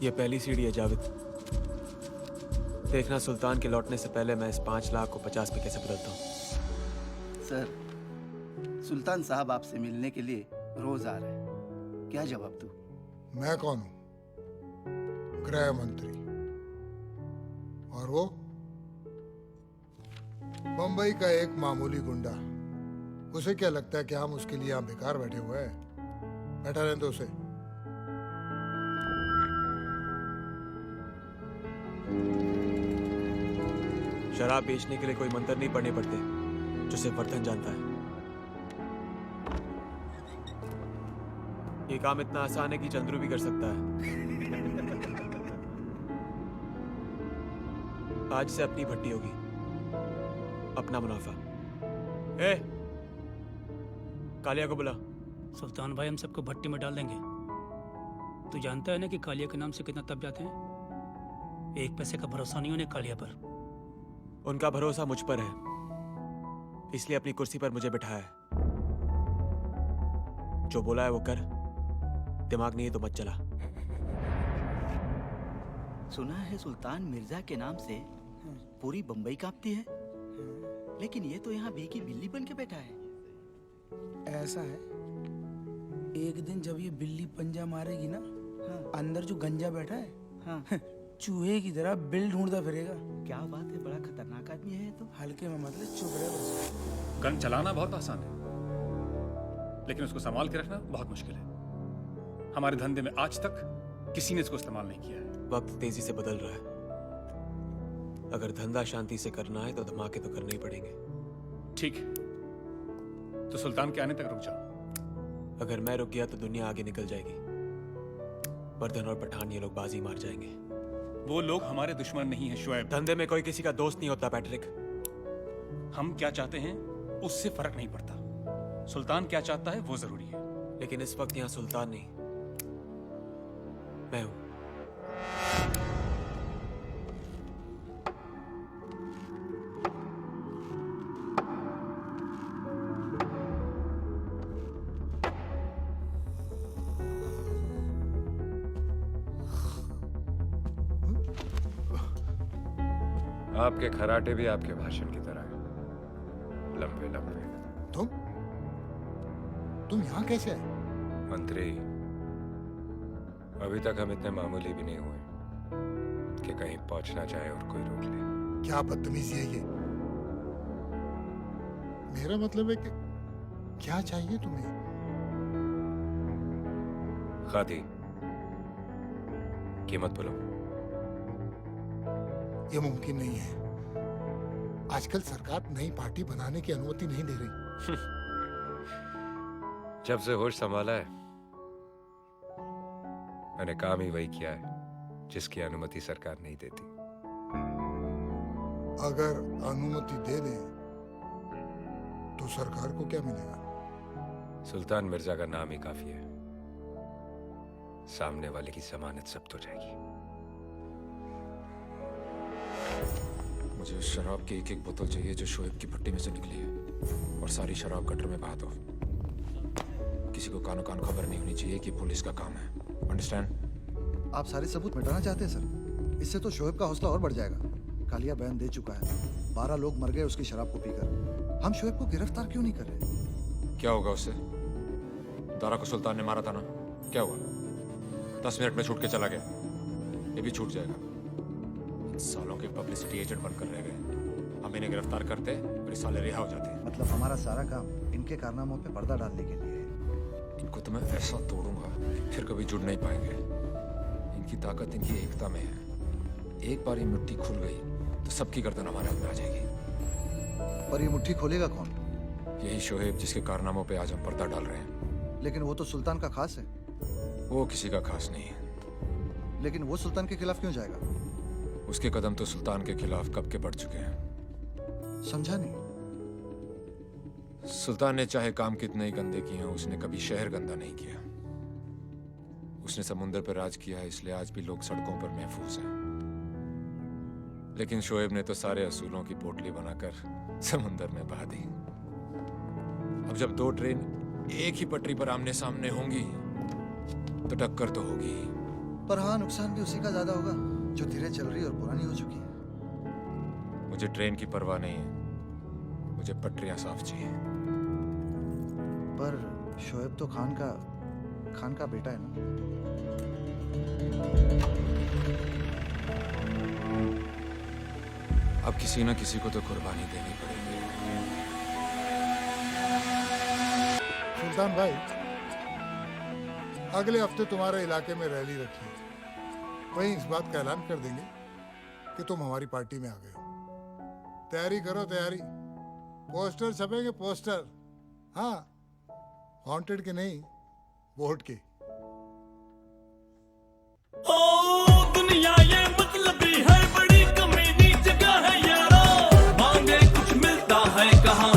ये पहली सीढ़ी है जावेद। देखना सुल्तान के लौटने से पहले मैं इस 5 लाख को 50 पे कैसे बदलता हूँ। सर, सुल्तान साहब आपसे मिलने के लिए रोज आ रहे हैं, क्या जवाब दूं? मैं कौन हूं? गृह मंत्री। और वो बंबई का एक मामूली गुंडा। उसे क्या लगता है कि हम उसके लिए यहाँ बेकार बैठे हुए हैं? बैठा रहने दो उसे। शराब बेचने के लिए कोई मंत्र नहीं पढ़ने पड़ते, जो सिर्फ वर्धन जानता है। ये काम इतना आसान है कि चंद्रू भी कर सकता है। आज से अपनी भट्टी होगी, अपना मुनाफा। ए, कालिया को बुला। सुल्तान भाई, हम सबको भट्टी में डाल देंगे। तू जानता है ना कि कालिया के नाम से कितना तप जाते हैं। 1 पैसे का भरोसा नहीं उन्हें कालिया पर। उनका भरोसा मुझ पर है, इसलिए अपनी कुर्सी पर मुझे बिठाया है। जो बोला है वो कर, दिमाग नहीं है तो मत चला। सुना है सुल्तान मिर्जा के नाम से पूरी बंबई कांपती है, लेकिन ये तो यहाँ भीगी बिल्ली बन के बैठा है। ऐसा है, एक दिन जब ये बिल्ली पंजा मारेगी ना, अंदर जो गंजा बैठा है चूहे की तरह बिल ढूंढता फिरेगा। क्या बात है, बड़ा खतरनाक आदमी है ये तो। हल्के में मतलब चुप रहे बस। गन चलाना बहुत आसान है, लेकिन उसको संभाल के रखना बहुत मुश्किल है। हमारे धंधे में आज तक किसी ने इसको इस्तेमाल नहीं किया है। वक्त तेजी से बदल रहा है। अगर धंधा शांति से करना है तो धमाके तो करने ही पड़ेंगे। ठीक है, तो सुल्तान के आने तक रुक जाओ। अगर मैं रुक गया तो दुनिया आगे निकल जाएगी। वर्धन और पठान ये लोग बाजी मार जाएंगे। वो लोग हमारे दुश्मन नहीं हैं शुएब। धंधे में कोई किसी का दोस्त नहीं होता पैट्रिक। हम क्या चाहते हैं उससे फर्क नहीं पड़ता, सुल्तान क्या चाहता है वो जरूरी है। लेकिन इस वक्त यहाँ सुल्तान नहीं, मैं हूं। आपके खराटे भी आपके भाषण की तरह है, लंबे लंबे। तुम यहाँ कैसे आए? मंत्री, अभी तक हम इतने मामूली भी नहीं हुए कि कहीं पहुंचना चाहे और कोई रोक ले। क्या बदतमीजी है ये? मेरा मतलब है कि क्या चाहिए तुम्हें? खादी, कीमत बोलो। ये मुमकिन नहीं है। आजकल सरकार नई पार्टी बनाने की अनुमति नहीं दे रही। जब से होश संभाला है मैंने काम ही वही किया है जिसकी अनुमति सरकार नहीं देती। अगर अनुमति दे दे तो सरकार को क्या मिलेगा? सुल्तान मिर्जा का नाम ही काफी है, सामने वाले की जमानत जब्त हो जाएगी। मुझे उस शराब की एक एक बोतल चाहिए जो शोएब की भट्टी में से निकली है, और सारी शराब गटर में बहा दो। किसी को कानो कान खबर नहीं होनी चाहिए कि पुलिस का काम है। अंडरस्टैंड? आप सारे सबूत मिटाना चाहते हैं सर? इससे तो शोएब का हौसला और बढ़ जाएगा। कालिया बयान दे चुका है, 12 लोग मर गए उसकी शराब को पीकर। हम शोएब को गिरफ्तार क्यों नहीं कर रहे? क्या होगा उससे? दारा को सुल्तान ने मारा था ना, क्या हुआ? 10 मिनट में छूट के चला गया, ये भी छूट जाएगा। इन सालों के पब्लिसिटी एजेंट बनकर रह गए। हम इन्हें गिरफ्तार करते और ये साले रिहा हो जाते। मतलब हमारा सारा काम इनके कारनामों पे पर्दा डालने के लिए है। इनको तो मैं ऐसा तोड़ूंगा फिर कभी जुड़ नहीं पाएंगे। इनकी ताकत इनकी एकता में है। एक बार ये मुट्ठी खुल गई तो सबकी गर्दन हमारे हाथ में आ जाएगी। पर ये मुट्ठी खोलेगा कौन? यही शोएब जिसके कारनामों पे आज हम पर्दा डाल रहे हैं। लेकिन वो तो सुल्तान का खास है। वो किसी का खास नहीं है। लेकिन वो सुल्तान के खिलाफ क्यों जाएगा? उसके कदम तो सुल्तान के खिलाफ कब के बढ़ चुके हैं। समझा नहीं। सुल्तान ने चाहे काम कितने ही गंदे किए हों, उसने कभी शहर गंदा नहीं किया। उसने समुंदर पर राज किया है, इसलिए आज भी लोग सड़कों पर महफूज हैं। लेकिन शोएब ने तो सारे असूलों की पोटली बनाकर समुंदर में बहा दी। अब जब 2 ट्रेन एक ही पटरी पर आमने सामने होंगी तो टक्कर तो होगी। पर हाँ, नुकसान भी उसी का ज्यादा होगा जो धीरे चल रही और पुरानी हो चुकी है। मुझे ट्रेन की परवाह नहीं है, मुझे पटरियां साफ चाहिए। पर शोएब तो खान का बेटा है ना। अब किसी न किसी को तो कुर्बानी देनी पड़ेगी। सुल्तान भाई, अगले हफ्ते तुम्हारे इलाके में रैली रखी है। वहीं इस बात का ऐलान कर देंगे कि तुम हमारी पार्टी में आ गए हो। तैयारी करो, तैयारी। पोस्टर छपेंगे, पोस्टर। हाँ, वांटेड के नहीं, वोट के। ओ दुनिया ये मतलबी है, बड़ी कमीनी जगह है यारो। मांगे कुछ मिलता है कहाँ,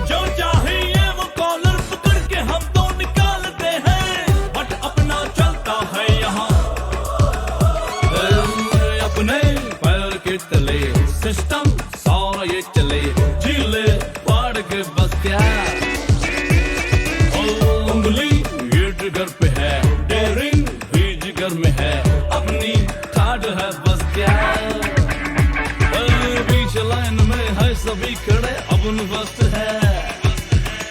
जो चाहिए वो कॉलर पकड़ के हम तो निकालते हैं। बट अपना चलता है यहाँ अपने पैर के तले। सिस्टम सारा ये चले, झीले पाड़ के बस क्या सभी खड़े अपन मस्त है,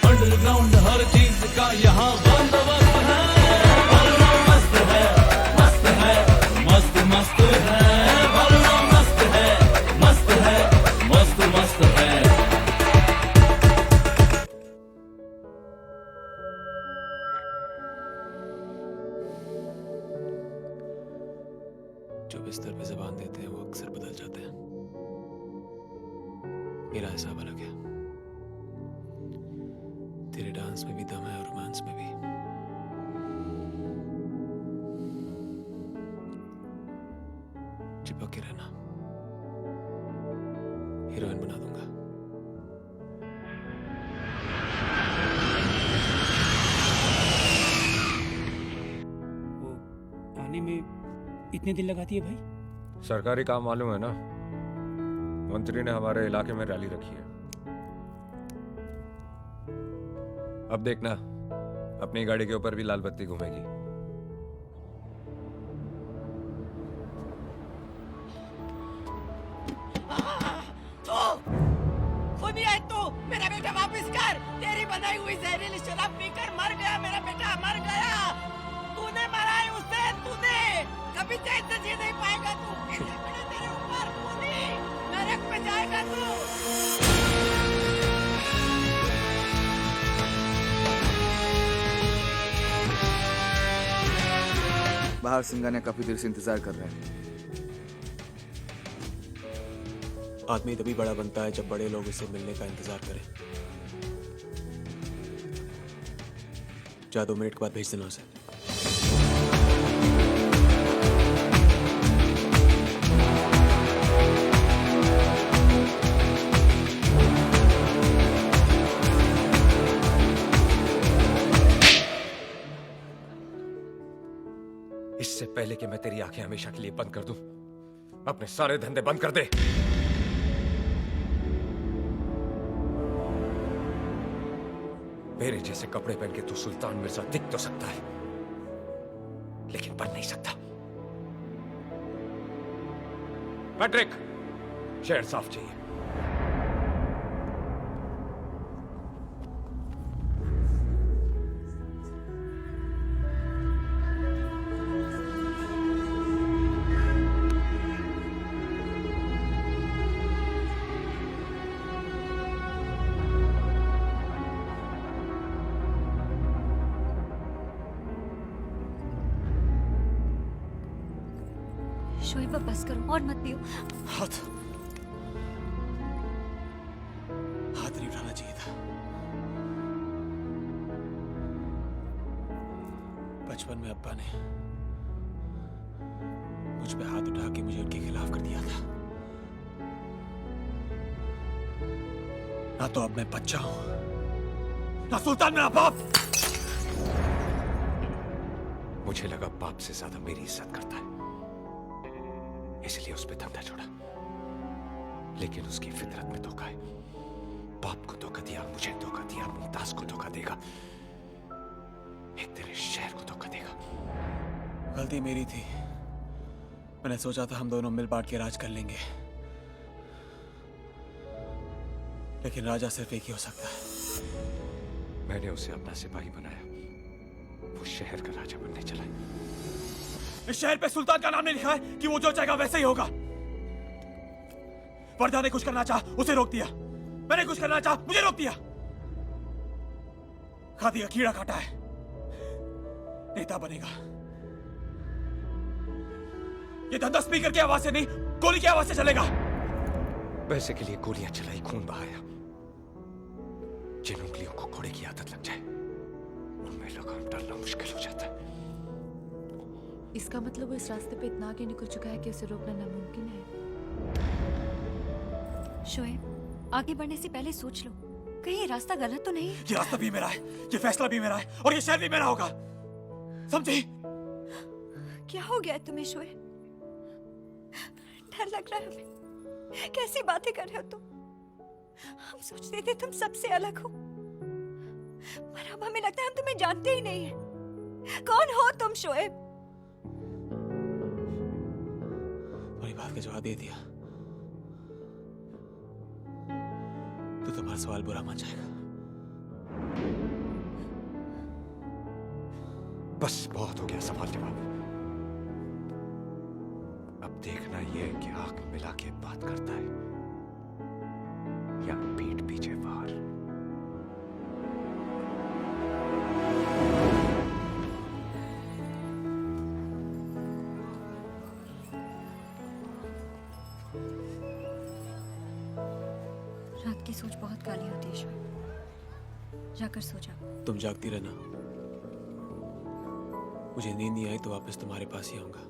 अंडरग्राउंड हर चीज का यहाँ बंदोबस्त है। भरना मस्त है, मस्त है, मस्त मस्त है, भरना मस्त है, मस्त है, मस्त मस्त है। जो बिस्तर पे जबान देते हैं वो अक्सर बदल जाते हैं। मेरा हिसाब अलग है। तेरे डांस में भी दम है और रोमांस में भी। चिपक के रहना, हीरोइन बना दूंगा। वो आने में इतने दिन लगाती है भाई? सरकारी काम मालूम है ना, मंत्री ने हमारे इलाके में रैली रखी है। अब देखना अपनी गाड़ी के ऊपर भी लाल बत्ती घूमेगी। सुनिए तू, मेरा बेटा वापस कर। तेरी बनाई हुई जहरीली शराब पीकर मर गया मेरा बेटा, मर गया। तूने मारा है उसे, तूने। कभी चैन से जी नहीं पाएगा तू। तेरे ऊपर खूनी नरक में जाएगा तू। बाहर सिंगानिया काफी देर से इंतजार कर रहे हैं। आदमी तभी बड़ा बनता है जब बड़े लोग उसे मिलने का इंतजार करें। जा 2 मिनट के बाद भेज देना उसे। इससे पहले कि मैं तेरी आंखें हमेशा के लिए बंद कर दूं, अपने सारे धंधे बंद कर दे। मेरे जैसे कपड़े पहन के तू सुल्तान मिर्जा दिख तो सकता है, लेकिन बन नहीं सकता। पैट्रिक, शहर साफ चाहिए। शोएब अब बस करो और मत पियो। हाथ नहीं उठाना चाहिए था। बचपन में अब्बा ने मुझ पे हाथ उठा के मुझे उनके खिलाफ कर दिया था। ना तो अब मैं बच्चा हूं, ना सुल्तान मेरा बाप। मुझे लगा बाप से ज्यादा मेरी इज्जत करता है, इसलिए उस पे धंधा छोड़ा। लेकिन उसकी फितरत में धोखा है। बाप को धोखा दिया, मुझे धोखा दिया, मुमताज को धोखा देगा, एक तेरे शहर को धोखा देगा। गलती मेरी थी। मैंने सोचा था हम दोनों मिल बांट के राज कर लेंगे, लेकिन राजा सिर्फ एक ही हो सकता है। मैंने उसे अपना सिपाही बनाया, वो शहर का राजा बनने चला। इस शहर पे सुल्तान का नाम नहीं लिखा है कि वो जो चाहेगा वैसे ही होगा। वर्दा ने कुछ करना चाहा, उसे रोक दिया। मैंने कुछ करना चाहा, मुझे रोक दिया। खादी का कीड़ा काटा है, नेता बनेगा। ये धंधा स्पीकर की आवाज से नहीं, गोली की आवाज से चलेगा। पैसे के लिए गोलियां चलाई, खून बहाया। जिन उंगलियों को घोड़े की आदत लग जाए, उनमें लगाम डालना मुश्किल हो जाता है। इसका मतलब वो इस रास्ते पे इतना आगे निकल चुका है कि उसे रोकना नामुमकिन है। शोएब, आगे बढ़ने से पहले सोच लो, कहीं ये रास्ता गलत तो नहीं? ये रास्ता भी मेरा है, ये फैसला भी मेरा है, और ये शहर भी मेरा होगा। समझी? क्या हो गया तुम्हें शोएब? डर लग रहा है हमें। कैसी बातें कर रहे हो तुम? हम सोचते थे तुम सबसे अलग हो, पर अब हमें लगता है हम तुम्हें जानते ही नहीं हैं। कौन हो तुम शोएब? तुम्हारी बात का जवाब दे दिया। हर सवाल बुरा मान जाएगा। बस बहुत हो गया सवाल जवाब। अब देखना ये है कि आंख मिला के बात करता है या पीठ पीछे वार। रात की सोच बहुत काली होती है शोएब। जाकर सो जाओ। तुम जागती रहना, मुझे नींद नहीं आई तो वापस तुम्हारे पास ही आऊंगा।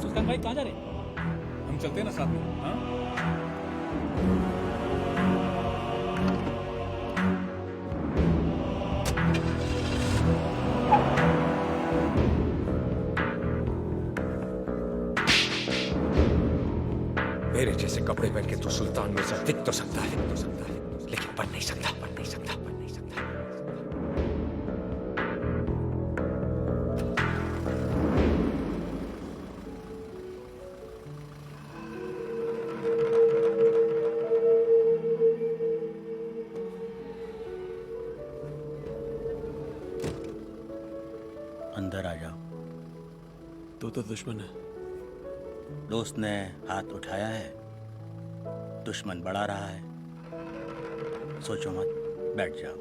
सुल्तान भाई कहाँ जा रहे हैं? हम चलते हैं ना साथ में। हाँ? मेरे जैसे कपड़े पहन के तू सुल्तान मिर्जा दिख तो सकता है, लेकिन बन नहीं सकता। अंदर आ जाओ। तो दुश्मन है। दोस्त ने हाथ उठाया है, दुश्मन बढ़ा रहा है। सोचो मत, बैठ जाओ।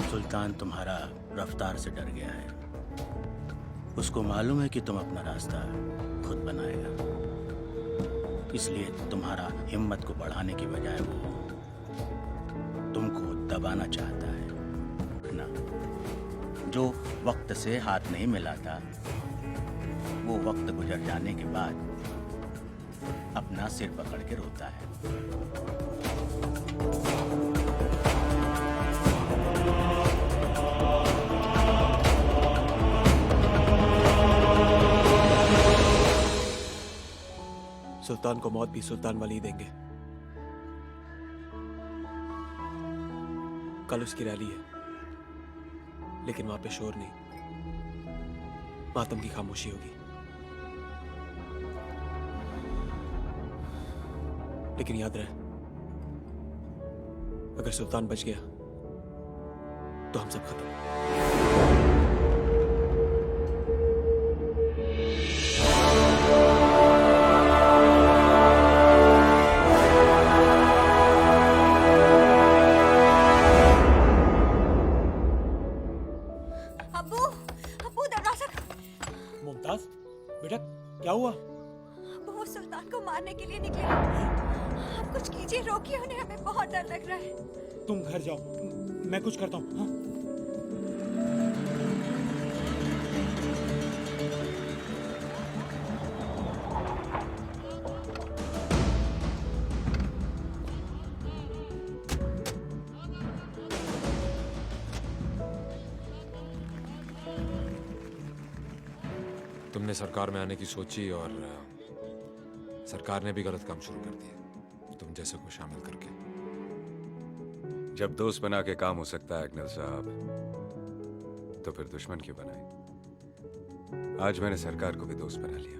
सुल्तान तुम्हारा रफ्तार से डर गया है। उसको मालूम है कि तुम अपना रास्ता खुद बनाएगा, इसलिए तुम्हारा हिम्मत को बढ़ाने की बजाय वो तुमको दबाना चाहता है ना। जो वक्त से हाथ नहीं मिलाता, वो वक्त गुजर जाने के बाद अपना सिर पकड़ के रोता है। सुल्तान को मौत भी सुल्तान वाली देंगे। कल उसकी रैली है, लेकिन वहां पे शोर नहीं, मातम की खामोशी होगी। लेकिन याद रहे, अगर सुल्तान बच गया तो हम सब खत्म। बेटा क्या हुआ? वो सुल्तान को मारने के लिए निकले। आप कुछ कीजिए, रोकिए उन्हें, हमें बहुत डर लग रहा है। तुम घर जाओ, मैं कुछ करता हूँ। हाँ? तुमने सरकार में आने की सोची और सरकार ने भी गलत काम शुरू कर दिया, तुम जैसे को शामिल करके। जब दोस्त बना के काम हो सकता है अकनल साहब, तो फिर दुश्मन क्यों बनाए? आज मैंने सरकार को भी दोस्त बना लिया।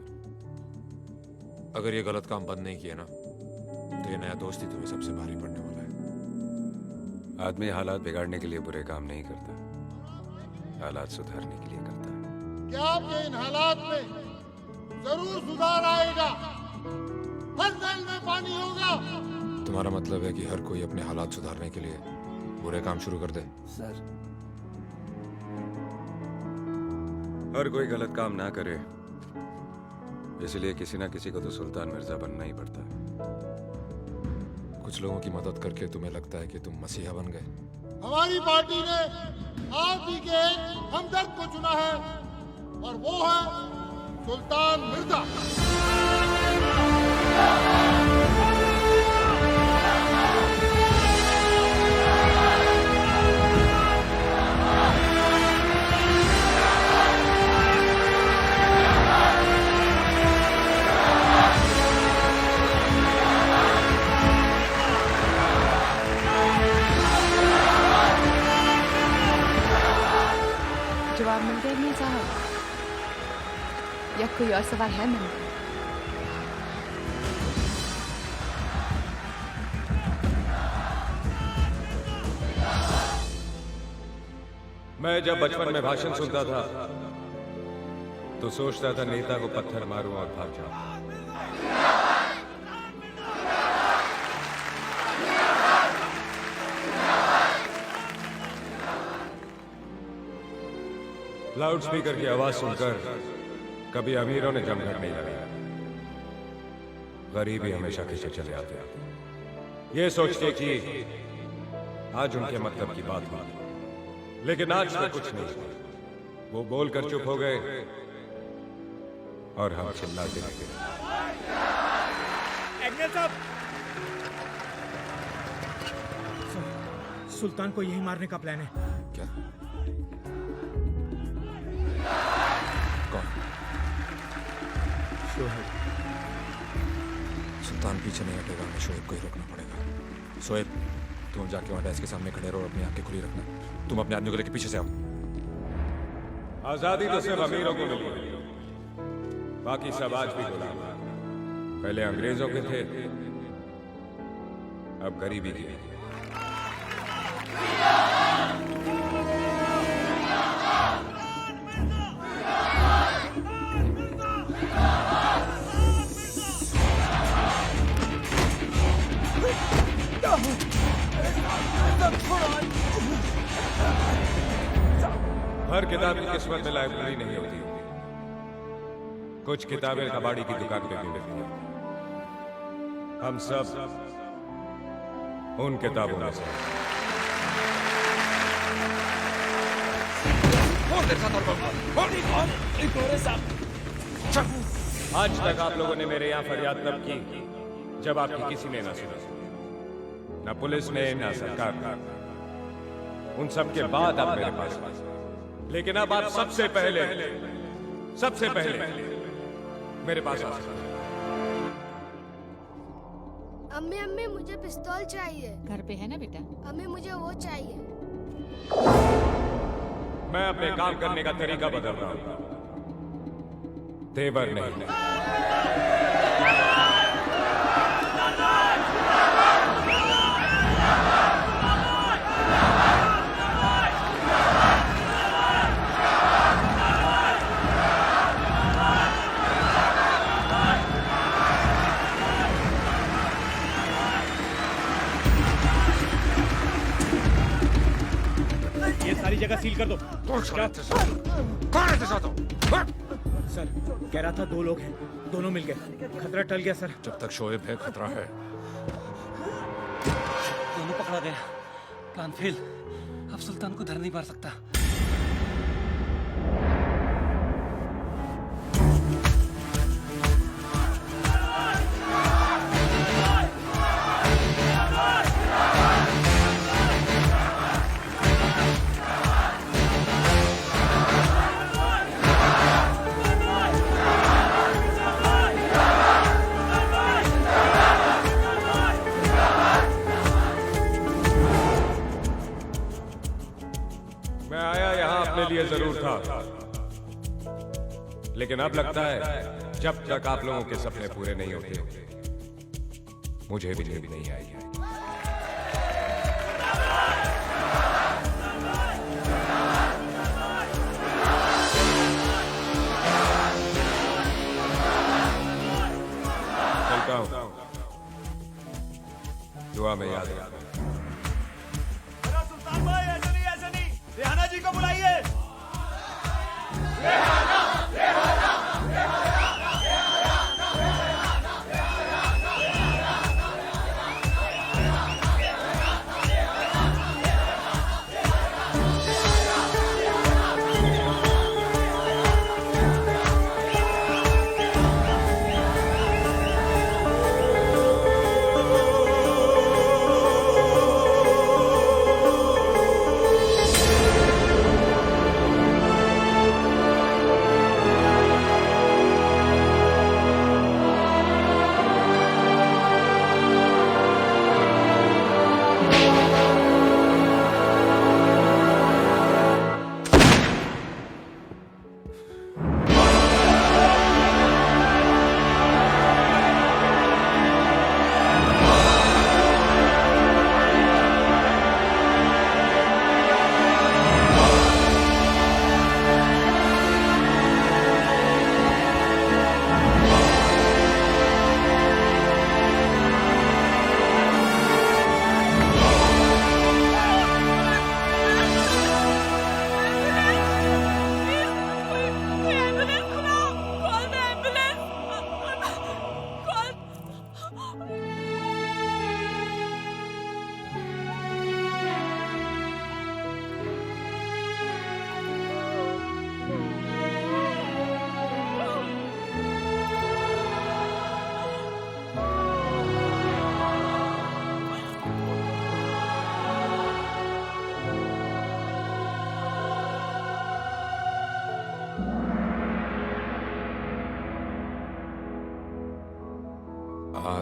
अगर ये गलत काम बंद नहीं किया ना, तो ये नया दोस्त ही तुम्हें सबसे भारी पड़ने वाला है। आदमी हालात बिगाड़ने के लिए बुरे काम नहीं करता, हालात सुधारने के लिए करता है। क्या आपके इन हालात में जरूर सुधार आएगा, हर नल में पानी होगा। तुम्हारा मतलब है कि हर कोई अपने हालात सुधारने के लिए बुरे काम शुरू कर दे? सर, हर कोई गलत काम ना करे, इसलिए किसी ना किसी को तो सुल्तान मिर्जा बनना ही पड़ता है। कुछ लोगों की मदद करके तुम्हें लगता है कि तुम मसीहा बन गए? हमारी पार्टी ने आप ही के एक हमदर्द को चुना है और वो है सुल्तान मिर्जा। जवाब मिल गया मीर साहब, या कोई और सवाल है मन में? मैं जब बचपन में भाषण सुनता था तो सोचता था नेता को पत्थर मारूं और भाग जाऊं। लाउड स्पीकर की आवाज सुनकर कभी अमीरों ने जमघट नहीं लगाया, गरीबी हमेशा पीछे चले आते, ये सोचते कि आज उनके मतलब की बात हुई, लेकिन आज तो कुछ नहीं। वो बोलकर चुप हो गए और हम चिल्लाते रहे। एग्नेल साहब, सुल्तान को यही मारने का प्लान है। क्या? कौन? शोएब। सुल्तान पीछे नहीं हटेगा, हमें शोएब को ही रोकना पड़ेगा। शोएब, तुम जाके वहां डेस्क के सामने खड़े रहो और अपनी आंखें खुली रखना। तुम अपने आदमी को लेकर पीछे से आओ। आजादी तो सिर्फ अमीरों को मिली है, बाकी सब आज भी गुलाम हैं। पहले अंग्रेजों के थे, अब गरीबी की। हर किताब की किस्मत में लाइब्रेरी नहीं होती, कुछ किताबें कबाड़ी की दुकान पे भी मिलती हैं। हम सब उन किताबों में से। आज तक आप लोगों ने मेरे यहाँ फरियाद तब की जब आपकी किसी ने ना सुना, न पुलिस ने न सरकार ने। उन सब के बाद आप मेरे पास आए, लेकिन अब आप सबसे पहले मेरे पास आ सकते। अम्मी अम्मी मुझे पिस्तौल चाहिए। घर पे है ना बेटा? अम्मी मुझे वो चाहिए। मैं अपने काम करने का तरीका बदल रहा हूं, तेवर नहीं। ये सारी जगह सील कर दो। कौन है सर, कह रहा था 2 लोग हैं, दोनों मिल गए। खतरा टल गया सर। जब तक शोएब है खतरा है। दोनों पकड़ा गया, प्लान फेल। अब सुल्तान को धर नहीं पा सकता। लिए जरूर था, लेकिन अब लगता है जब तक आप लोगों के सपने पूरे नहीं होते मुझे भी नींद नहीं आई है। चलता हूं, दुआ में याद रखना। सुल्तान भाई ऐसे नहीं, रेहाना जी को बुलाइए।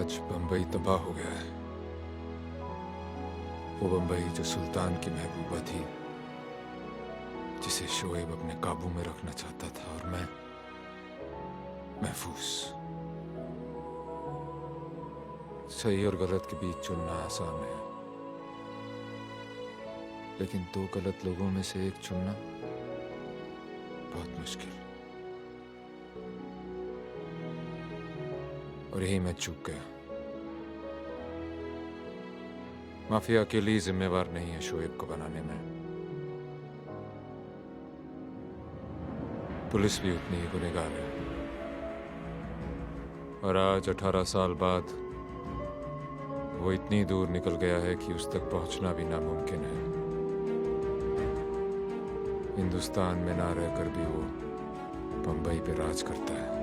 आज बंबई तबाह हो गया है। वो बंबई जो सुल्तान की महबूबा थी, जिसे शोएब अपने काबू में रखना चाहता था, और मैं महफूज। सही और गलत के बीच चुनना आसान है, लेकिन दो गलत लोगों में से एक चुनना बहुत मुश्किल। और यही मैं चूक गया। माफिया अकेली जिम्मेवार नहीं है शोएब को बनाने में, पुलिस भी उतनी ही गुनहगार है। और आज 18 साल बाद वो इतनी दूर निकल गया है कि उस तक पहुंचना भी नामुमकिन है। हिंदुस्तान में ना रहकर भी वो बंबई पे राज करता है।